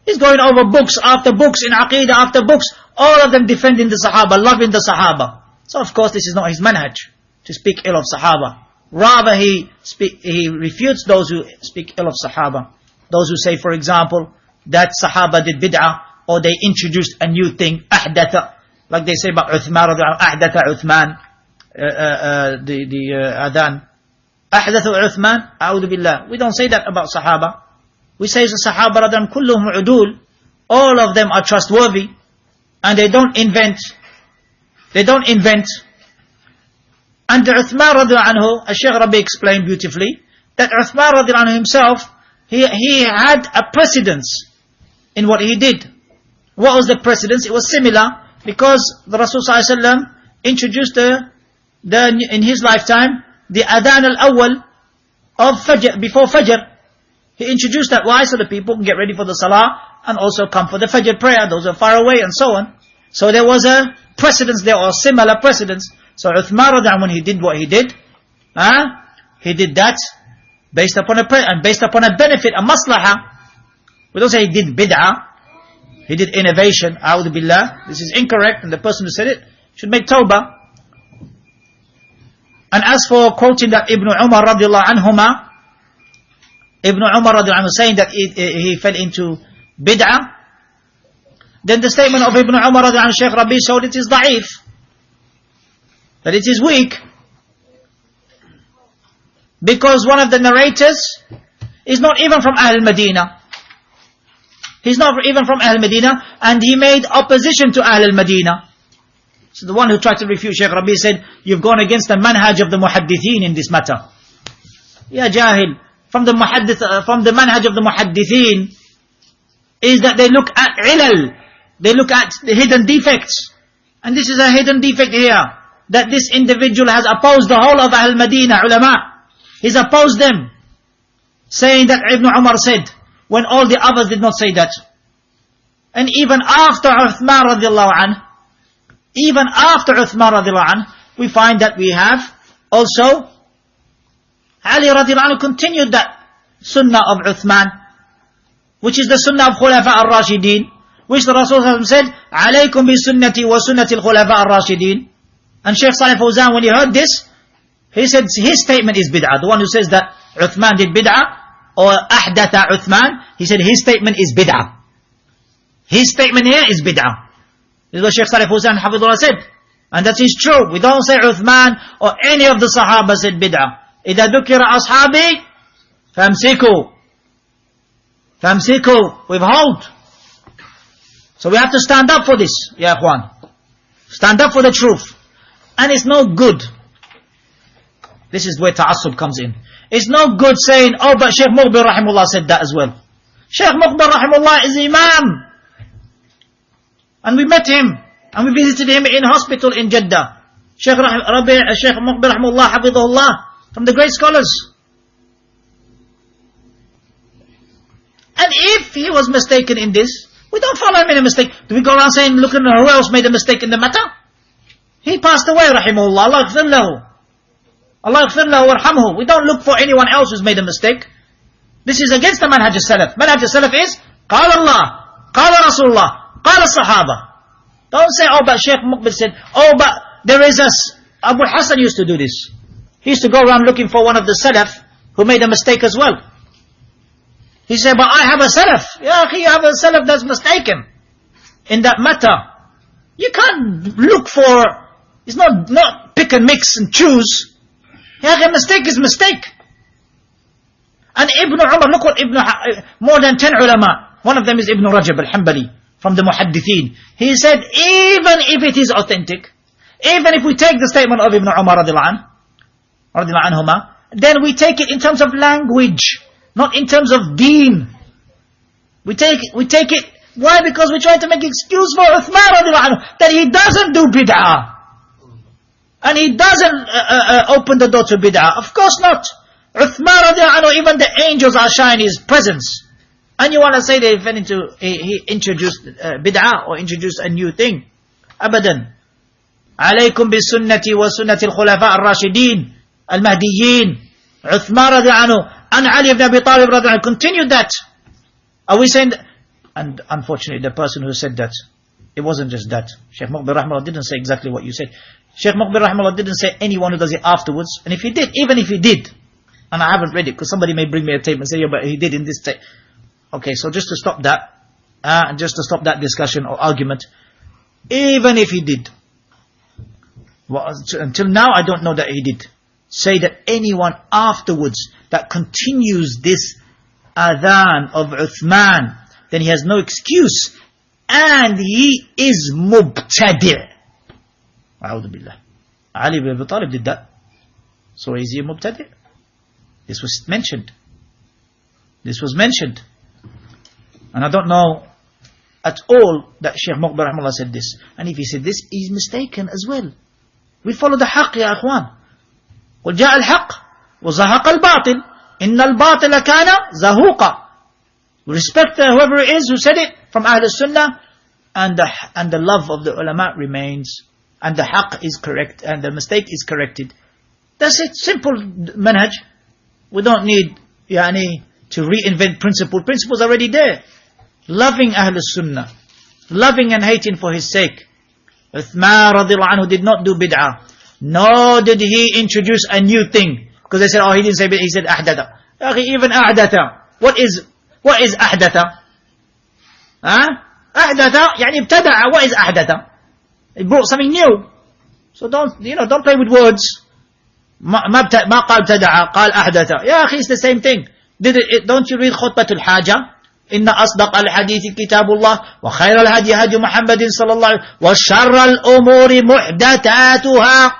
S1: He's going over books after books in Aqidah after books, all of them defending the Sahaba, loving the Sahaba. So of course this is not his manhaj, to speak ill of Sahaba. Rather he refutes those who speak ill of Sahaba. Those who say, for example, that Sahaba did bid'ah, or they introduced a new thing, ahdatha, like they say about Uthman, ahdatha Uthman, the adhan. Ahdatha Uthman, a'udhu billah. We don't say that about Sahaba. We say the Sahaba radhiyallahu kulluhum udul, all of them are trustworthy, and they don't invent. And the Uthman radhiyallahu anhu, as Shaykh Rabee explained beautifully, that Uthman radhiyallahu anhu himself, he had a precedence in what he did. What was the precedence? It was similar, because the Rasul sallallahu alaihi wasallam introduced in his lifetime, the adhan al-awwal of Fajr, before Fajr. He introduced that. Why? So the people can get ready for the salah and also come for the Fajr prayer. Those are far away and so on. So there was a precedence there, or similar precedence. So Uthman radhiyallahu, when he did what he did, he did that based upon a benefit, a maslahah. We don't say he did bid'ah. He did innovation. A'udhu billah. This is incorrect, and the person who said it should make tawbah. And as for quoting that Ibn Umar radiallahu anhuma, Ibn Umar radiallahu anhu saying that he fell into bid'ah, then the statement of Ibn Umar radiallahu anhu, Shaykh Rabee showed it is da'if, that it is weak, because one of the narrators is not even from Ahl Medina. He's not even from Ahl Medina, and he made opposition to Ahl Medina. So the one who tried to refute Shaykh Rabee said, you've gone against the manhaj of the muhaddithin in this matter. Ya jahil. From the manhaj of the muhaddithin is that they look at ilal. They look at the hidden defects. And this is a hidden defect here. That this individual has opposed the whole of Ahl Medina ulama. He's opposed them. Saying that Ibn Umar said, when all the others did not say that. And even after Uthman radiallahu anhu, we find that we have also Ali radiallahu anhu continued that sunnah of Uthman, which is the sunnah of Khulafa al-Rashidin, which the Rasul said, "Alaykum bi sunnati wa sunnati al-khulafa ar-rashidin." And Shaykh Salih Fawzan, when he heard this, he said his statement is bid'ah. The one who says that Uthman did bid'ah, or ahdatha Uthman, he said his statement is bid'ah. His statement here is bid'ah. This is what Shaykh Salih Fawzan Hafidullah said. And that is true. We don't say Uthman or any of the Sahaba said bid'ah. إذا ذكر أصحابي فامسكوا. Withhold. So we have to stand up for this, ya ikhwan. Stand up for the truth. And it's no good. This is where ta'assub comes in. It's no good saying, oh, but Shaykh Muqbil rahimullah said that as well. Shaykh Muqbil rahimullah is Imam. And we met him. And we visited him in hospital in Jeddah. Shaykh Rabee, Shaykh Muqbil rahimullah, hafidhullah, from the great scholars. And if he was mistaken in this, we don't follow him in a mistake. Do we go around saying, look at who else made a mistake in the matter? He passed away, rahimahullah. Allah yaghfir lahu. Allah yaghfir lahu warhamhu. We don't look for anyone else who's made a mistake. This is against the manhaj al-salaf. Manhaj al-salaf is, قال Allah, قال Rasulullah, قال Sahaba. Don't say, oh, but Shaykh Muqbil said, oh, but there is us. Abu Hassan used to do this. He used to go around looking for one of the salaf who made a mistake as well. He said, but I have a salaf. Ya akhi, you have a salaf that's mistaken in that matter. You can't look for, it's not pick and mix and choose. Ya akhi, mistake is mistake. And Ibn Umar, look what more than 10 ulama. One of them is Ibn Rajab al-Hanbali from the Muhaddithin. He said, even if it is authentic, even if we take the statement of Ibn Umar radiallahu anhuma, then we take it in terms of language, not in terms of deen. We take it, why? Because we try to make excuse for Uthman radiallahu anhu, that he doesn't do bid'ah. And he doesn't open the door to bid'ah. Of course not. Uthman radiallahu anhu, even the angels are showing his presence. And you want to say that he introduced bid'ah or introduced a new thing. Abadan. عليكم بسنة وسنة الخلفاء الراشدين المهديين عثمان رضي عنه and Ali ibn Abi Talib رضي عنه continued that. Are we saying that? And unfortunately the person who said that, it wasn't just that. Shaykh Muqbil rahimahullah didn't say exactly what you said. Shaykh Muqbil rahimahullah didn't say anyone who does it afterwards. And if he did, even if he did, and I haven't read it because somebody may bring me a tape and say, yeah, but he did in this tape. Okay, so just to stop that discussion or argument, even if he did, well, until now I don't know that he did, say that anyone afterwards that continues this adhan of Uthman, then he has no excuse, and he is mubtadi'. A'udhu billah. Ali ibn Abi Talib did that. So is he a mubtadi'? This was mentioned. And I don't know at all that Shaykh Muqbil rahimahullah said this. And if he said this, he's mistaken as well. We follow the haqq, ya akhwan. قُلْ جَاءَ الْحَقِّ وَزَهَقَ الْبَاطِلِ إِنَّ الْبَاطِلَ كَانَ زَهُوقًا. Respect whoever it is who said it from Ahl Sunnah, and the love of the ulama remains, and the haqq is correct, and the mistake is corrected. That's it. Simple manhaj. We don't need to reinvent principle. Principles are already there. Loving Ahl Sunnah, loving and hating for his sake. Uthman radiallahu anhu did not do bid'ah, nor did he introduce a new thing. Because they said, oh, he didn't say bid'ah, he said ahdatha. Even ahdatha. What is ahdatha? Ahdatha, يعني ابتدع. What is ahdatha? He brought something new. So don't play with words. ما قال ابتدع, قال ahdatha. يا أخي, it's the same thing. Don't you read خطبة الحاجة? إن أصدق الحديث كتاب الله وخير الهدي هدي محمد صلى الله عليه وسلم وشر الأمور محدثاتها.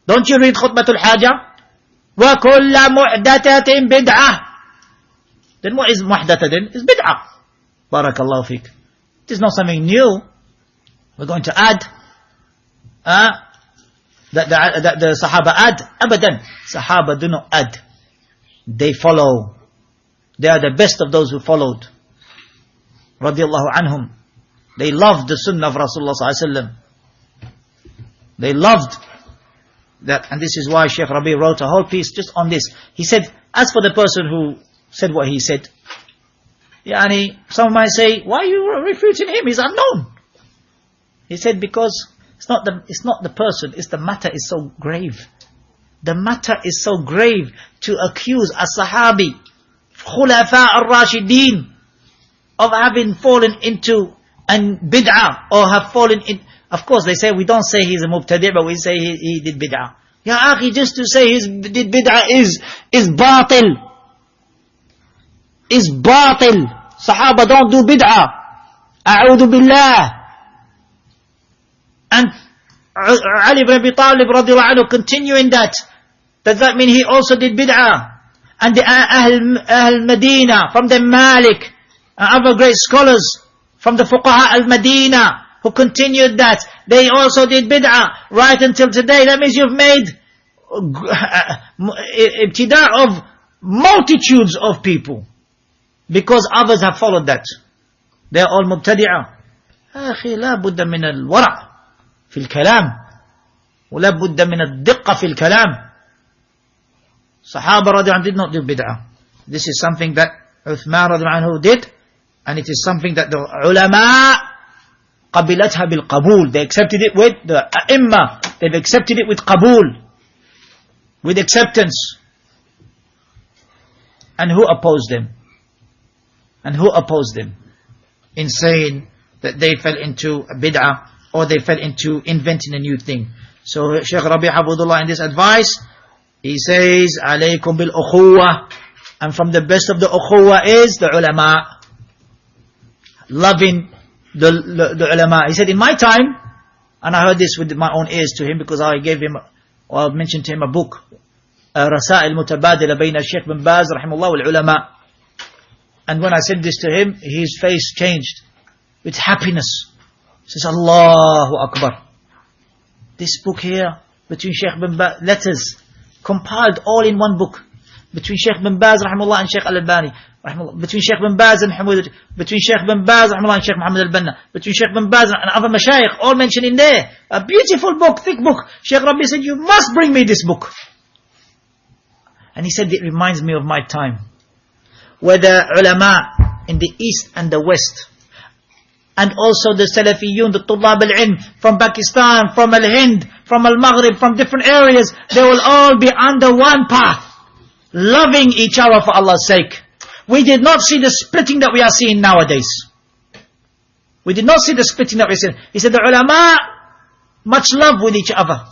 S1: Don't you read خطبة الحاجة? وكل محدثة بدعة. Then what is محدثة then? It's بدعة. بارك الله فيك. It is not something new. We're going to add that the Sahaba add. Abadan. Sahaba do not add. They follow. They are the best of those who followed. Radiallahu anhum. They loved the sunnah of Rasulullah sallallahu alaihi wasallam. They loved that, and this is why Shaykh Rabee wrote a whole piece just on this. He said, as for the person who said what he said, Yani, some might say, why are you refuting him? He's unknown. He said, because it's not the person, it's the matter is so grave. The matter is so grave to accuse a Sahabi, Khulafa al-Rashideen, of having fallen into an bid'ah, or have fallen in. Of course, they say, we don't say he's a mubtadi', but we say he did bid'ah. Ya akhi, just to say he did bid'ah is batil. Is batil. Sahaba don't do bid'ah. A'udhu billah. And Ali ibn Abi Talib radiallahu anhu continuing that. Does that mean he also did bid'ah? And the Ahl Medina, from the Malik, and other great scholars, from the Fuqaha al-Madina, who continued that, they also did bid'ah, right until today. That means you've made ibtida' of multitudes of people, because others have followed that. They are all mubtadi'ah. أخي لا بد من الورع في الكلام ولا بد من الدقة في الكلام. Sahaba radiallahu anhu did not do bid'ah. This is something that Uthman radiallahu anhu did, and it is something that the ulama qabilatha bil qabul. They accepted it with the a'imma. They've accepted it with qabul, with acceptance. And who opposed them? And who opposed them in saying that they fell into a bid'ah, or they fell into inventing a new thing? So Shaykh Rabee Abdullah, in this advice, he says, alaykum bil ukhuwah. And from the best of the ukhuwah is the ulama. Loving the ulama. He said, in my time, and I heard this with my own ears to him, because I gave him, or I mentioned to him a book, Rasail Mutabadila Bayna Shaykh bin Baz rahimahullah wal ulama. And when I said this to him, his face changed with happiness. He says, Allahu Akbar. This book here, between Shaykh bin Baz, letters, compiled all in one book, between Shaykh bin Baz rahimahullah and Shaykh al-Albani, between Shaykh bin Baz and between Shaykh bin Baz rahimahullah and Shaykh Muhammad al-Banna, between Shaykh bin Baz and other mashayikh, all mentioned in there. A beautiful book, thick book. Shaykh Rabee said, you must bring me this book. And he said, it reminds me of my time, where the ulama in the east and the west, and also the Salafiyun, the Tullab al-Ilm, from Pakistan, from al-Hind, from al-Maghrib, from different areas, they will all be under one path, loving each other for Allah's sake. We did not see the splitting that we are seeing nowadays. We did not see the splitting that we're seeing. He said the ulama, much love with each other.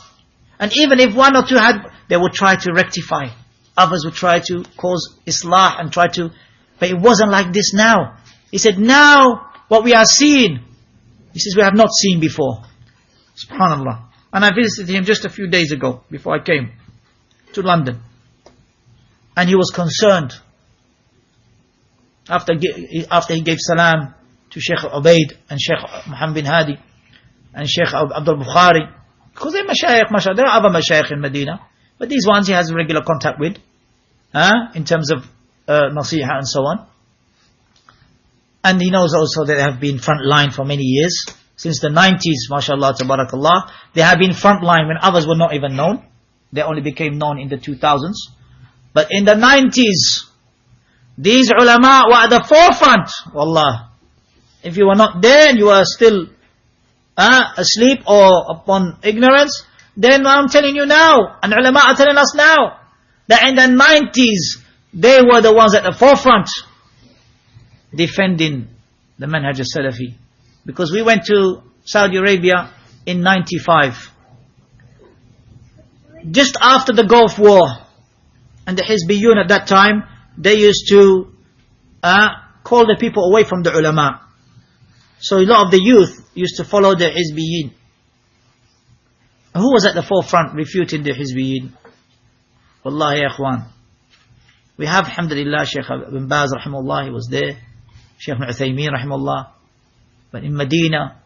S1: And even if one or two had, they would try to rectify. Others would try to cause islah and try to, but it wasn't like this now. He said now, what we are seeing, he says, we have not seen before. Subhanallah. And I visited him just a few days ago, before I came to London. And he was concerned. After he gave salam to Shaykh Ubaid and Shaykh Muhammad bin Hadi and Shaykh Abdul Bukhari, because they're mashayikh, mashallah, there are other mashayikh in Medina, but these ones he has regular contact with, in terms of nasiha and so on. And he knows also that they have been front line for many years. Since the 90s, mashallah, tabarakallah, they have been front line when others were not even known. They only became known in the 2000s. But in the 90s, these ulama were at the forefront. Wallah. If you were not there and you were still asleep or upon ignorance, then I'm telling you now, and ulama are telling us now, that in the 90s, they were the ones at the forefront, defending the manhaj al-Salafi. Because we went to Saudi Arabia in 95, just after the Gulf War, and the Hizbiyun at that time, they used to call the people away from the ulama. So a lot of the youth used to follow the Hizbiyin. Who was at the forefront refuting the Hizbiyin? Wallahi ya ikhwan. We have, alhamdulillah, Shaykh bin Baz rahimahullah, he was there. Shaykh Uthaymeen rahimahullah. But in Medina,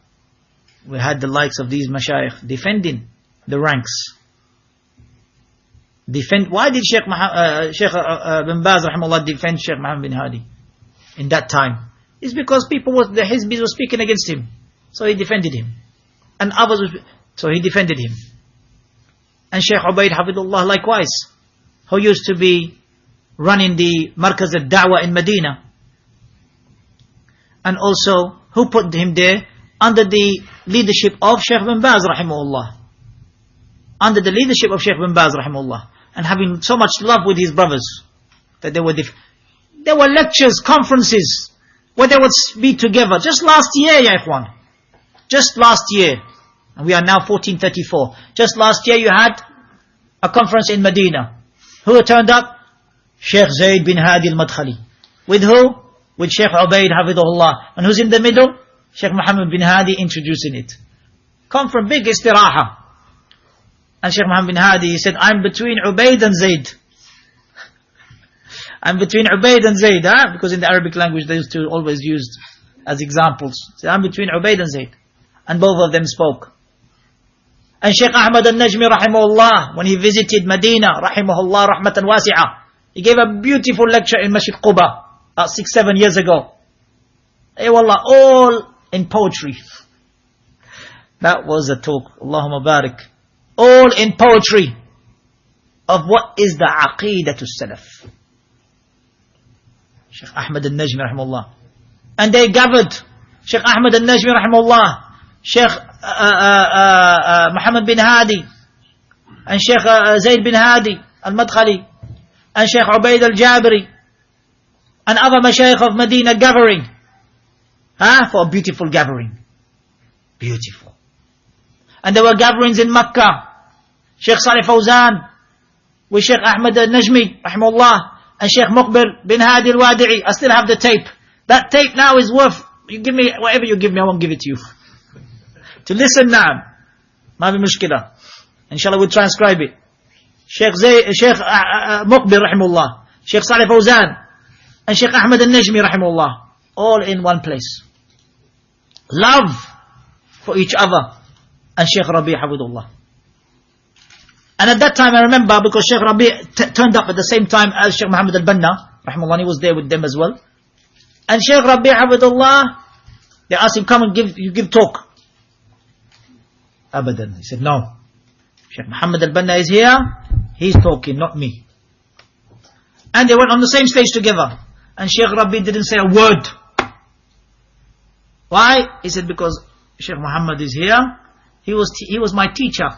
S1: we had the likes of these mashayikh defending the ranks. Why did Shaykh bin Baz rahimahullah defend Shaykh Muhammad bin Hadi in that time? It's because the Hizbis were speaking against him. So he defended him. And others, so he defended him. And Shaykh Ubaid Hafidullah likewise, who used to be running the Markaz al-Da'wah in Medina. And also, who put him there? Under the leadership of Shaykh bin Baz rahimahullah. Under the leadership of Shaykh bin Baz rahimahullah. And having so much love with his brothers, that there were lectures, conferences, where they would be together. Just last year, ya ikhwan. Just last year. And we are now 1434. Just last year you had a conference in Medina. Who turned up? Shaykh Zayd bin Hadi al-Madkhali. With who? With Shaykh Ubaid Hafidhullah. And who's in the middle? Shaykh Muhammad bin Hadi introducing it. Come from big istiraha. And Shaykh Muhammad bin Hadi, he said, I'm between Ubaid and Zayd. I'm between Ubaid and Zayd. Because in the Arabic language they used to always use as examples. So I'm between Ubaid and Zayd. And both of them spoke. And Shaykh Ahmad al-Najmi rahimahullah, when he visited Medina, rahimahullah rahmatan wasi'ah, he gave a beautiful lecture in Masjid Quba, about 6-7 years ago. Hey wallah, all in poetry. That was a talk, Allahumma barik. All in poetry of what is the Aqeedatul Salaf. Shaykh Ahmad al-Najmi rahimahullah. And they gathered Shaykh Ahmad al-Najmi rahimahullah, Shaykh Muhammad bin Hadi, and Shaykh Zayd bin Hadi al-Madkhali, and Shaykh Ubaid al-Jabiri, and other mashayikh of Medina gathering. For a beautiful gathering. Beautiful. And there were gatherings in Makkah. Shaykh Salih Fawzan, with Shaykh Ahmad al-Najmi, rahimahullah, and Shaykh Muqbil bin Hadi al-Wadi'i. I still have the tape. That tape now is worth, you give me, whatever you give me, I won't give it to you. To listen now. Ma bi mushkila. Inshallah we'll transcribe it. Shaykh Muqbil, rahimahullah, Shaykh Salih Fawzan, and Shaykh Ahmad al-Najmi, rahimahullah. All in one place. Love for each other. And Shaykh Rabee Hafidhullah. And at that time I remember, because Shaykh Rabee turned up at the same time as Shaykh Muhammad al-Banna, rahimahullah, he was there with them as well. And Shaykh Rabee Hafidhullah, they asked him, come and give talk. Abadan. He said, no. Shaykh Muhammad al-Banna is here, he's talking, not me. And they went on the same stage together. And Shaykh Rabee didn't say a word. Why? He said, because Shaykh Muhammad is here, he was my teacher.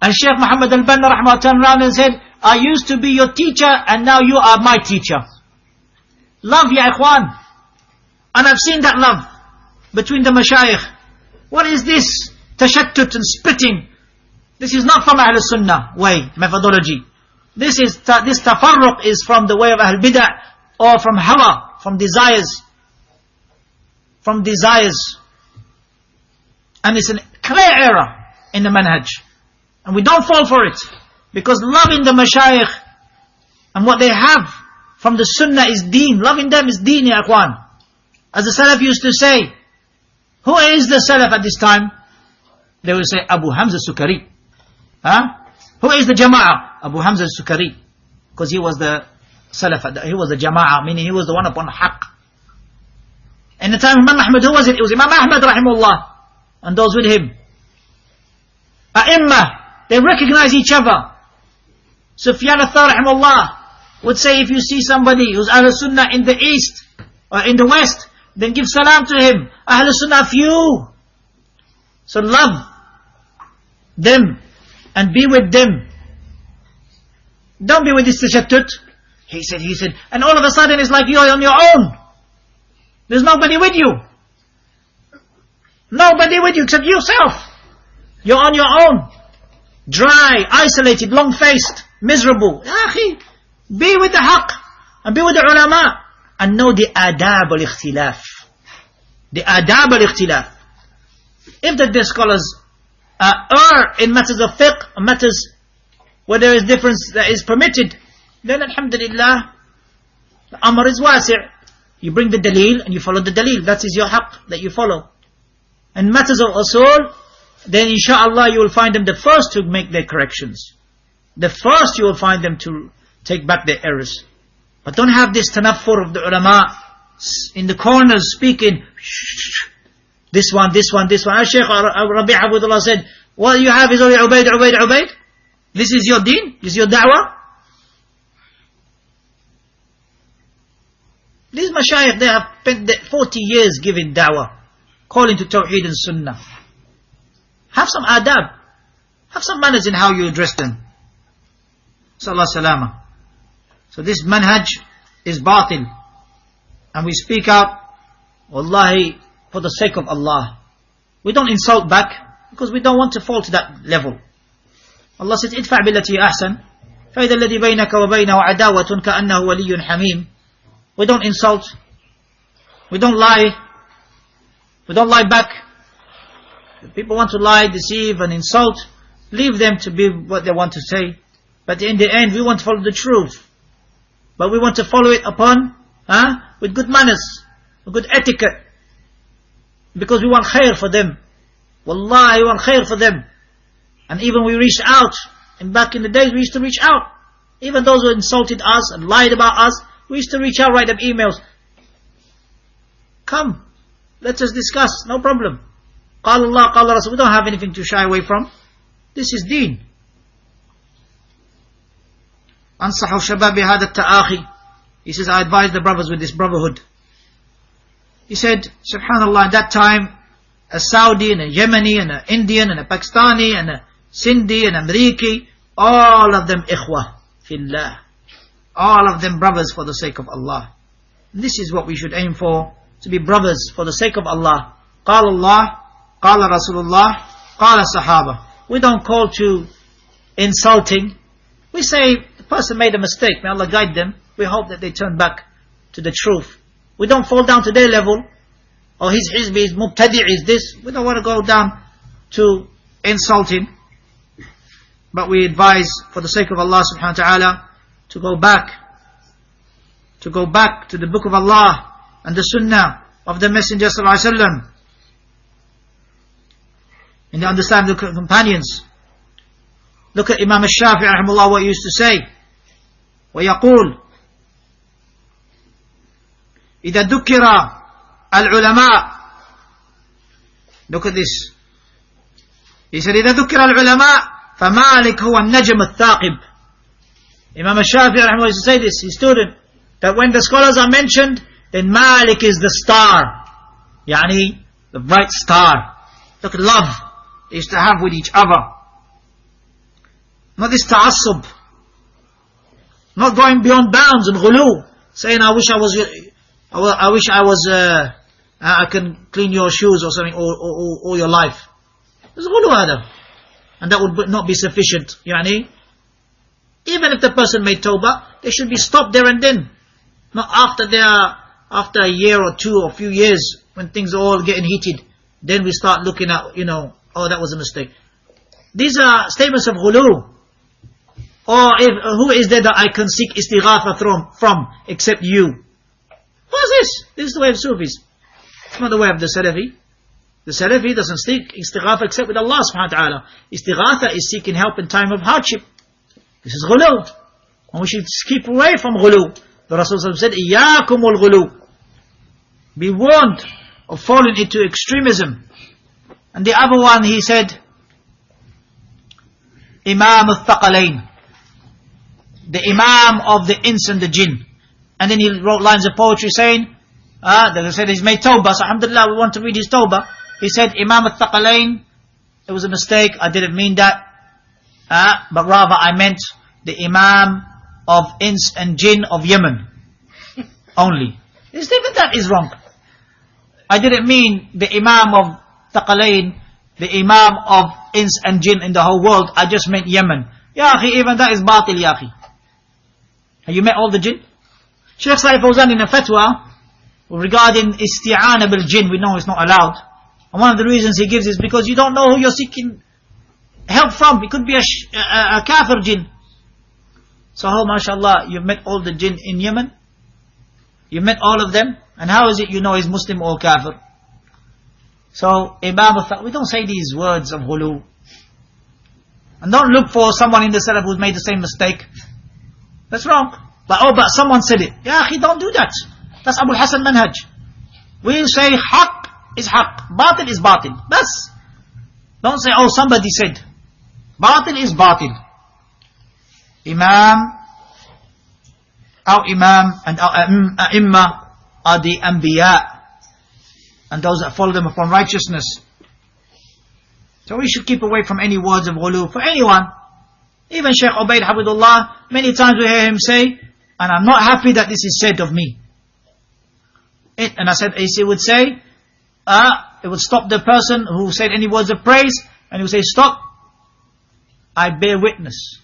S1: And Shaykh Muhammad al-Banna rahmah turned around and said, I used to be your teacher and now you are my teacher. Love, ya ikhwan. And I've seen that love between the mashayikh. What is this? Tashattut and splitting. This is not from Ahl Sunnah way, methodology. This tafarruq is from the way of Ahl Bid'ah, or from hawa, from desires. From desires. And it's a clear error in the manhaj. And we don't fall for it. Because loving the mashayikh and what they have from the sunnah is deen. Loving them is deen, ya ikhwan. As the Salaf used to say, who is the Salaf at this time? They will say Abu Hamza Sukari. Who is the Jama'ah? Abu Hamza Sukari. Because he was the Salaf, he was the Jama'ah, meaning he was the one upon the haqq. In the time of Imam Ahmad, who was it? It was Imam Ahmad rahimahullah. And those with him. A'imma, they recognize each other. Sufyan al-Thawri rahimahullah would say, if you see somebody who's Ahl Sunnah in the east or in the west, then give salam to him. Ahl Sunnah few. So love them and be with them. Don't be with this tashattut. He said, and all of a sudden it's like you're on your own. There's nobody with you. Nobody with you except yourself. You're on your own. Dry, isolated, long-faced, miserable. Be with the haqq and be with the ulama and know the adab al-ikhtilaf. The adab al-ikhtilaf. If the scholars err in matters of fiqh, matters where there is difference that is permitted, then alhamdulillah, the amr is wasi'. You bring the dalil and you follow the dalil. That is your haqq that you follow. And matters of usul, then inshaAllah you will find them the first to make their corrections. The first you will find them to take back their errors. But don't have this tanaffur of the ulama in the corners speaking, this one. As Shaykh Rabee Hafidhullah said, what you have is only Ubaid. This is your deen? This is your da'wah? These mashayikh, they have spent 40 years giving da'wah, calling to Tawheed and Sunnah. Have some adab. Have some manners in how you address them. Sallallahu salama. So this manhaj is batil. And we speak out, wallahi, for the sake of Allah. We don't insult back, because we don't want to fall to that level. Allah says, idfa' billati ahsan, فَإِذَا الَّذِي بَيْنَكَ وَبَيْنَهُ عَدَاوَةٌ كَأَنَّهُ وَلِيٌّ حَمِيمٌ. We don't insult. We don't lie. We don't lie back. If people want to lie, deceive and insult, leave them to be what they want to say. But in the end, we want to follow the truth. But we want to follow it upon, with good manners, with good etiquette. Because we want khair for them. Wallahi, we want khair for them. And even we reached out. And back in the days, we used to reach out. Even those who insulted us and lied about us, we used to reach out, write them emails. Come, let us discuss, no problem. قال Allah, قال Rasul. We don't have anything to shy away from. This is deen. أنصح الشباب بهذا التآخي. He says, I advise the brothers with this brotherhood. He said, subhanallah, at that time, a Saudi and a Yemeni and an Indian and a Pakistani and a Sindhi and Ameriki, all of them ikhwah fillah. All of them brothers for the sake of Allah. And this is what we should aim for, to be brothers for the sake of Allah. قال الله, قال رسول الله, قال الصحابة. We don't call to insulting. We say, the person made a mistake, may Allah guide them. We hope that they turn back to the truth. We don't fall down to their level. Or his hizbi is mubtadi' is this. We don't want to go down to insulting. But we advise, for the sake of Allah subhanahu wa ta'ala, to go back to the book of Allah and the sunnah of the Messenger sallallahu alaihi wasallam, in the understanding of the companions. Look at Imam al-Shafi'i rahimahullah, what he used to say. ويقول إذا ذكر العلماء. Look at this. He said إذا ذكر العلماء فمالك هو النجم الثاقب. Imam al-Shafi'i rahimahullah used to say this, his student, that when the scholars are mentioned, then Malik is the star. Yani, the bright star. Look at love they used to have with each other. Not this ta'assub. Not going beyond bounds and ghulu. Saying, I wish I can clean your shoes or something, or your life. There's ghulu hada. And that would not be sufficient. Yani, even if the person made tawbah, they should be stopped there and then. Not after a year or two or a few years, when things are all getting heated, then we start looking at, oh, that was a mistake. These are statements of ghulu. Or who is there that I can seek istighatha from except you? What's this? This is the way of Sufis. It's not the way of the Salafi. The Salafi doesn't seek istighatha except with Allah subhanahu wa ta'ala. Istighatha is seeking help in time of hardship. This is ghulu. And we should keep away from ghulu. The Rasul said, إِيَّاكُمُ الْغُلُو. Be warned of falling into extremism. And the other one, he said, Imam al-Thaqalain. The Imam of the Ins and the Jinn. And then he wrote lines of poetry saying, they said he's made tawbah, so alhamdulillah, we want to read his tawbah. He said, Imam al-Thaqalain, it was a mistake, I didn't mean that. But rather I meant the Imam of Ins and Jinn of Yemen. Only. Even that is wrong. I didn't mean the Imam of Thaqalain, the Imam of Ins and Jinn in the whole world. I just meant Yemen. Ya akhi, even that is batil, ya akhi. Have you met all the jinn? Shaykh Salih Fawzan in a fatwa regarding isti'ana bil jinn, we know it's not allowed. And one of the reasons he gives is because you don't know who you're seeking help from. It could be a kafir jinn. So, mashallah, you've met all the jinn in Yemen? You've met all of them? And how is it you know he's Muslim or kafir? So, Imam al-Thaqalain, we don't say these words of ghulu. And don't look for someone in the Salaf who's made the same mistake. That's wrong. But someone said it. Ya akhi, don't do that. That's Abu Hassan Manhaj. We say haqq is haqq, batil is batil. Bas. Don't say, oh, somebody said. Batil is batil. Imam, our Imam and our A'imma, are the Anbiya and those that follow them upon righteousness. So we should keep away from any words of ghulu for anyone. Even Shaykh Ubaid Habibullah, many times we hear him say, and I'm not happy that this is said of me. And I said, he would say, it would stop the person who said any words of praise, and he would say, stop, I bear witness.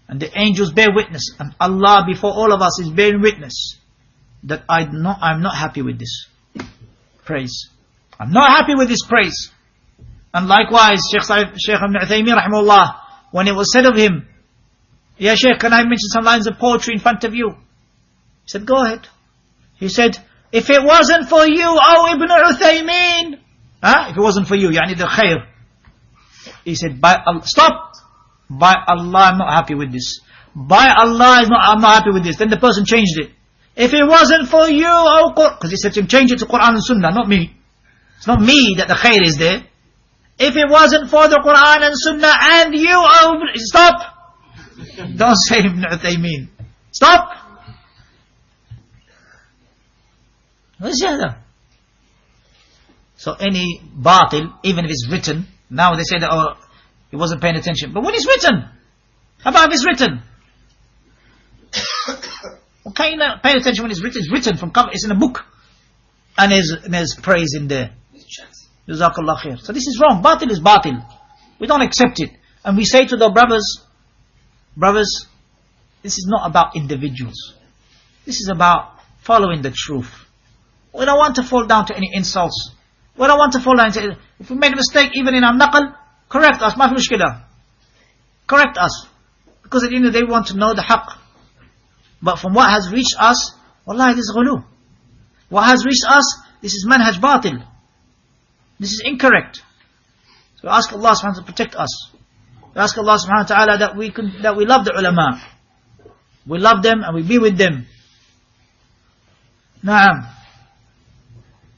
S1: And the angels bear witness, and Allah before all of us is bearing witness, that I'm not happy with this praise. I'm not happy with this praise. And likewise, Shaykh Ibn Uthaymeen rahimahullah, when it was said of him, Ya Shaykh, can I mention some lines of poetry in front of you? He said, go ahead. He said, if it wasn't for you, oh Ibn Uthaymeen, if it wasn't for you, yani the khair. He said, stop. By Allah, I'm not happy with this. By Allah, I'm not happy with this. Then the person changed it. If it wasn't for you, oh Qur'an, because he said to him, change it to Quran and Sunnah, not me. It's not me that the khair is there. If it wasn't for the Quran and Sunnah and you, oh, stop. Don't say Ibn Uthaymeen. Stop. So any batil, even if it's written, now they say that, oh, he wasn't paying attention. But when it's written, how about if it's written? Okay, you know, pay attention when it's written. It's written from cover. It's in a book, and there's praise in there. Jazakallah khair. So this is wrong. Batil is batil. We don't accept it, and we say to the brothers, this is not about individuals. This is about following the truth. We don't want to fall down to any insults. We don't want to fall down and say, if we made a mistake, even in our naql, correct us. Ma fi mushkila. Correct us, because at the end of the day, we want to know the haqq. But from what has reached us, wallahi, this is ghulu. What has reached us, this is manhaj batil. This is incorrect. So we ask Allah subhanahu wa ta'ala to protect us. We ask Allah subhanahu wa ta'ala that we love the ulama. We love them and we be with them. Naam.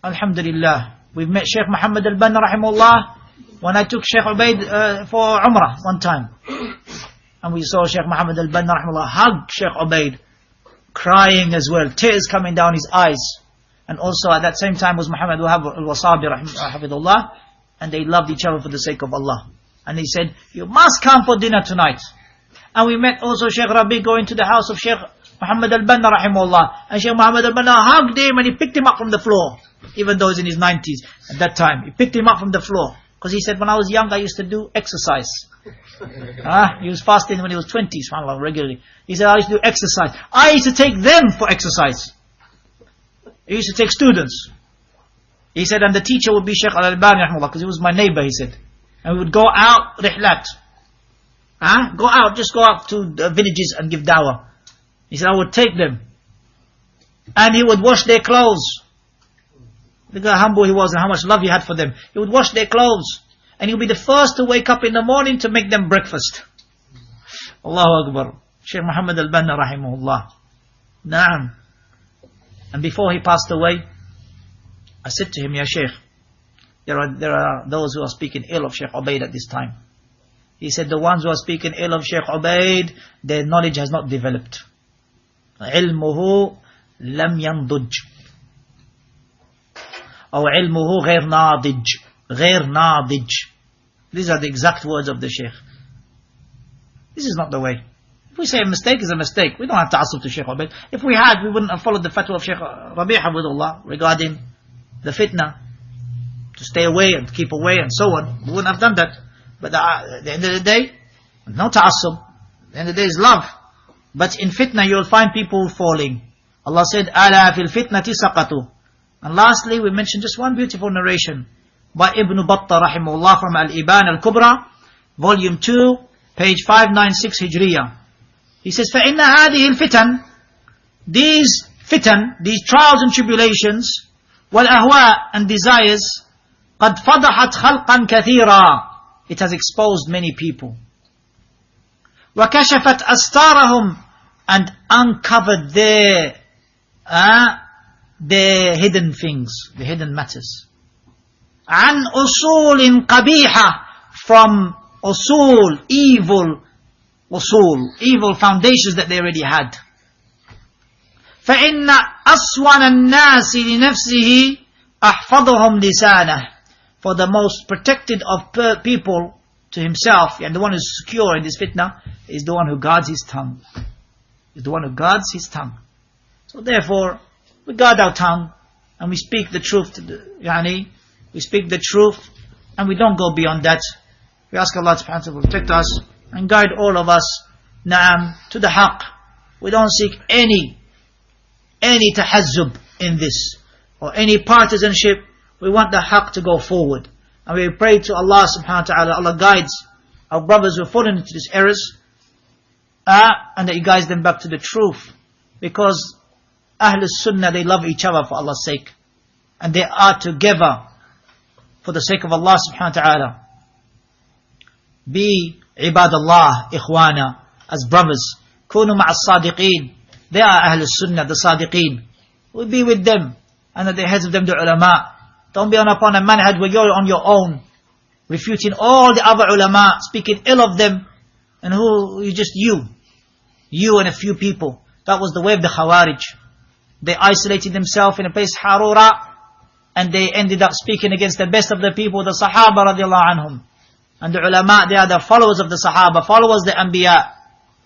S1: Alhamdulillah. We've met Shaykh Muhammad al-Banna rahimahullah when I took Shaykh Ubaid for Umrah one time. And we saw Shaykh Muhammad al-Banna rahimahullah hug Shaykh Ubaid, crying as well, tears coming down his eyes. And also at that same time was Muhammad Wahab al-Wasabi rahimahullah, and they loved each other for the sake of Allah. And he said, you must come for dinner tonight. And we met also Shaykh Rabee going to the house of Shaykh Muhammad al-Banna rahimahullah, and Shaykh Muhammad al-Banna hugged him and he picked him up from the floor, even though he's in his 90s at that time. He picked him up from the floor, because he said, when I was young I used to do exercise. He was fasting when he was 20, subhanAllah, regularly. He said, I used to do exercise. I used to take them for exercise. He used to take students. He said, and the teacher would be Shaykh al-Albani rahimahullah, because he was my neighbor, he said. And we would go out, rihlat. Go out, just go out to the villages and give dawah. He said, I would take them. And he would wash their clothes. Look how humble he was and how much love he had for them. He would wash their clothes. And he would be the first to wake up in the morning to make them breakfast. Allahu Akbar. Shaykh Muhammad al-Banna rahimahullah. Naam. And before he passed away, I said to him, Ya Shaykh, there are those who are speaking ill of Shaykh Ubaid at this time. He said, the ones who are speaking ill of Shaykh Ubaid, their knowledge has not developed. علمه لم ينضج أو علمه غير ناضج غير ناضج. These are the exact words of the Shaykh. This is not the way. If we say a mistake is a mistake, we don't have to ta'assub to Shaykh Ubaid. If we had, we wouldn't have followed the fatwa of Shaykh Rabee Hafidhullah regarding the fitna, to stay away and keep away and so on. We wouldn't have done that. But at the end of the day, no ta'assub. At the end of the day is love. But in fitna you'll find people falling. Allah said, Ala fil fitnati saqatu. And lastly, we mentioned just one beautiful narration by Ibn Battah rahimahullah from Al-Iban Al-Kubra, volume 2, page 596 Hijriya. He says, فَإِنَّ هَذِهِ الْفِتَنِ, these fitan, these trials and tribulations, وَالْأَهْوَاء, and desires, قَدْ فَضَحَتْ خَلْقًا كَثِيرًا, it has exposed many people. وَكَشَفَتْ أَسْتَارَهُمْ, and uncovered their hidden things, the hidden matters. عَنْ أُصُولٍ قَبِيحَةٍ, from usul, evil foundations that they already had. فإن أصون الناس لنفسه أحفظهم لسانه. For the most protected of people to himself, and the one who's secure in this fitna, is the one who guards his tongue. Is the one who guards his tongue. So therefore, we guard our tongue, and we speak the truth. We speak the truth, and we don't go beyond that. We ask Allah subhanahu wa ta'ala to protect us and guide all of us, to the haqq. We don't seek any tahazzub in this, or any partisanship. We want the haqq to go forward. And we pray to Allah subhanahu wa ta'ala, Allah guides our brothers who have fallen into these errors, and that He guides them back to the truth. Because Ahlul Sunnah, they love each other for Allah's sake. And they are together for the sake of Allah subhanahu wa ta'ala. Be ibadallah, ikhwana, as brothers. Kunu ma'as sadiqeen. They are Ahlul Sunnah, the sadiqeen. We'll be with them. And at the heads of them, the ulama. Don't be upon a manhaj where you're on your own, refuting all the other ulama, speaking ill of them, and you just you and a few people. That was the way of the Khawarij. They isolated themselves in a place, Harura, and they ended up speaking against the best of the people, the Sahaba radiallahu anhum. And the ulama, they are the followers of the Sahaba, followers of the Anbiya.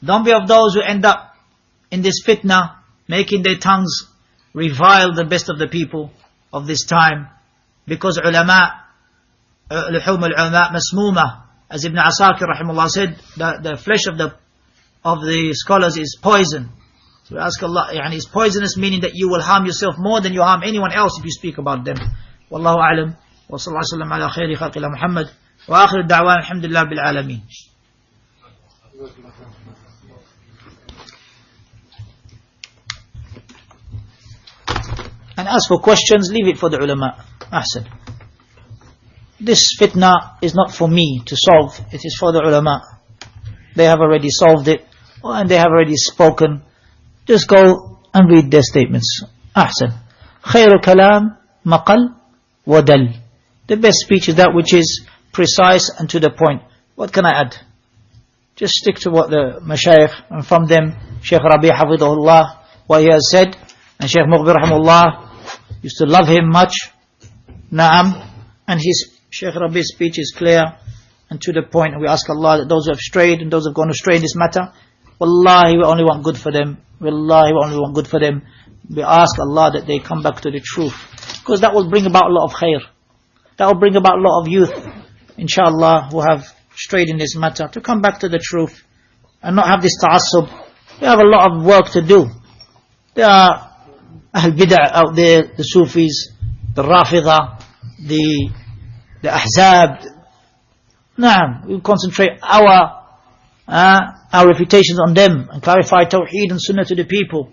S1: Don't be of those who end up in this fitna, making their tongues revile the best of the people of this time. Because ulama, luhum al-ulama masmuma, as Ibn Asakir rahimahullah said, the flesh of the scholars is poison. So we ask Allah, it's poisonous, meaning that you will harm yourself more than you harm anyone else if you speak about them. Wallahu a'lam, wa sallallahu alayhi wa sallam ala khayri khalqillah Muhammad, wa akhiru da'wan alhamdulillah bil alameen. And as for questions, leave it for the ulama. Ahsan. This fitna is not for me to solve, it is for the ulama. They have already solved it, and they have already spoken. Just go and read their statements. Ahsan. Khayru kalam maqal wadal. The best speech is that which is precise and to the point. What can I add? Just stick to what the mashayikh, and from them, Shaykh Rabee hafidhahullah, what he has said, and Shaykh Mughbir rahimahullah used to love him much. Naam. And his Shaykh Rabee's speech is clear and to the point. And we ask Allah that those who have strayed and those who have gone astray in this matter, wallahi, we only want good for them. Wallahi, we only want good for them. We ask Allah that they come back to the truth. Because that will bring about a lot of khair. That will bring about a lot of youth, inshallah, who have strayed in this matter, to come back to the truth and not have this ta'assub. We have a lot of work to do. There are Ahl Bid'ah out there, the Sufis, the Rafidha, the Ahzab. Naam, we concentrate our reputations on them and clarify Tawheed and Sunnah to the people.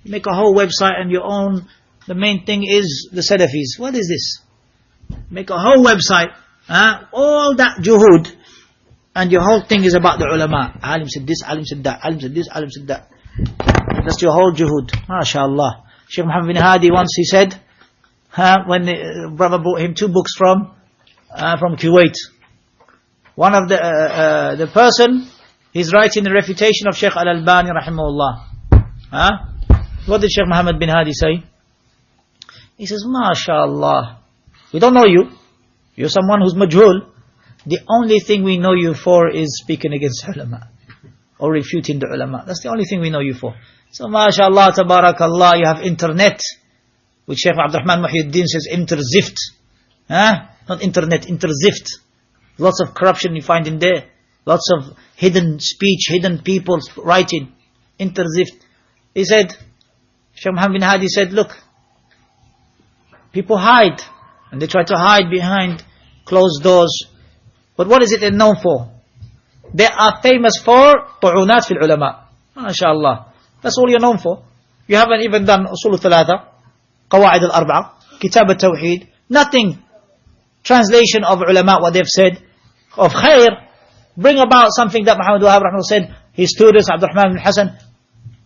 S1: You make a whole website and your own, the main thing is the Salafis. What is this? Make a whole website, all that juhud, and your whole thing is about the ulama. Alim said this, Alim said that, Alim said this, Alim said that. That's your whole juhud. MashaAllah. Shaykh Muhammad bin Hadi once he said, when the brother brought him 2 books from Kuwait. One of the person, he's writing the refutation of Shaykh Al-Albani rahimahullah. What did Shaykh Muhammad bin Hadi say? He says, MashaAllah, we don't know you. You're someone who's majhul. The only thing we know you for is speaking against ulama, or refuting the ulama. That's the only thing we know you for. So MashaAllah, Tabarakallah, you have internet, which Shaykh Abdurrahman Muhyiddin says, interzift. Not internet, interzift. Lots of corruption you find in there. Lots of hidden speech, hidden people writing. Interzift. He said, Shaykh Muhammad bin Hadi said, look, people hide. And they try to hide behind closed doors. But what is it they're known for? They are famous for tu'unat fil ulama. MashaAllah. That's all you're known for. You haven't even done usul al-thalatha, qawaid al-arba'a, kitab al-tawheed, nothing. Translation of ulama, what they've said, of khair, bring about something that Muhammad Wahab Rahman said, his students, Abdurrahman ibn Hassan,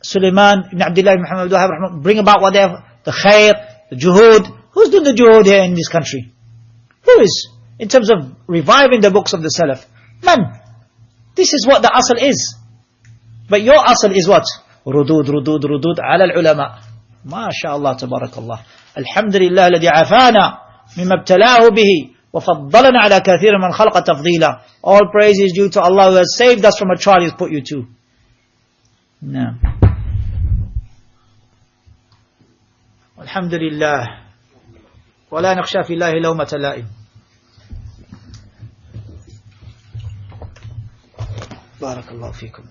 S1: Sulaiman ibn Abdullah ibn Muhammad Wahab Rahman, bring about what they have, the khair, the juhud. Who's doing the juhud here in this country? Who is? In terms of reviving the books of the Salaf. Man, this is what the asl is. But your asl is what? Rudud ala al-ulama. ما شاء الله تبارك الله. الحمد لله الذي عافانا مما ابتلاه به وفضلنا على كثير من خلق تفضيلا. All praise is due to Allah who has saved us from a trial He's put you to. نعم. الحمد لله ولا نخشى في الله لومة لائم. بارك الله فيكم.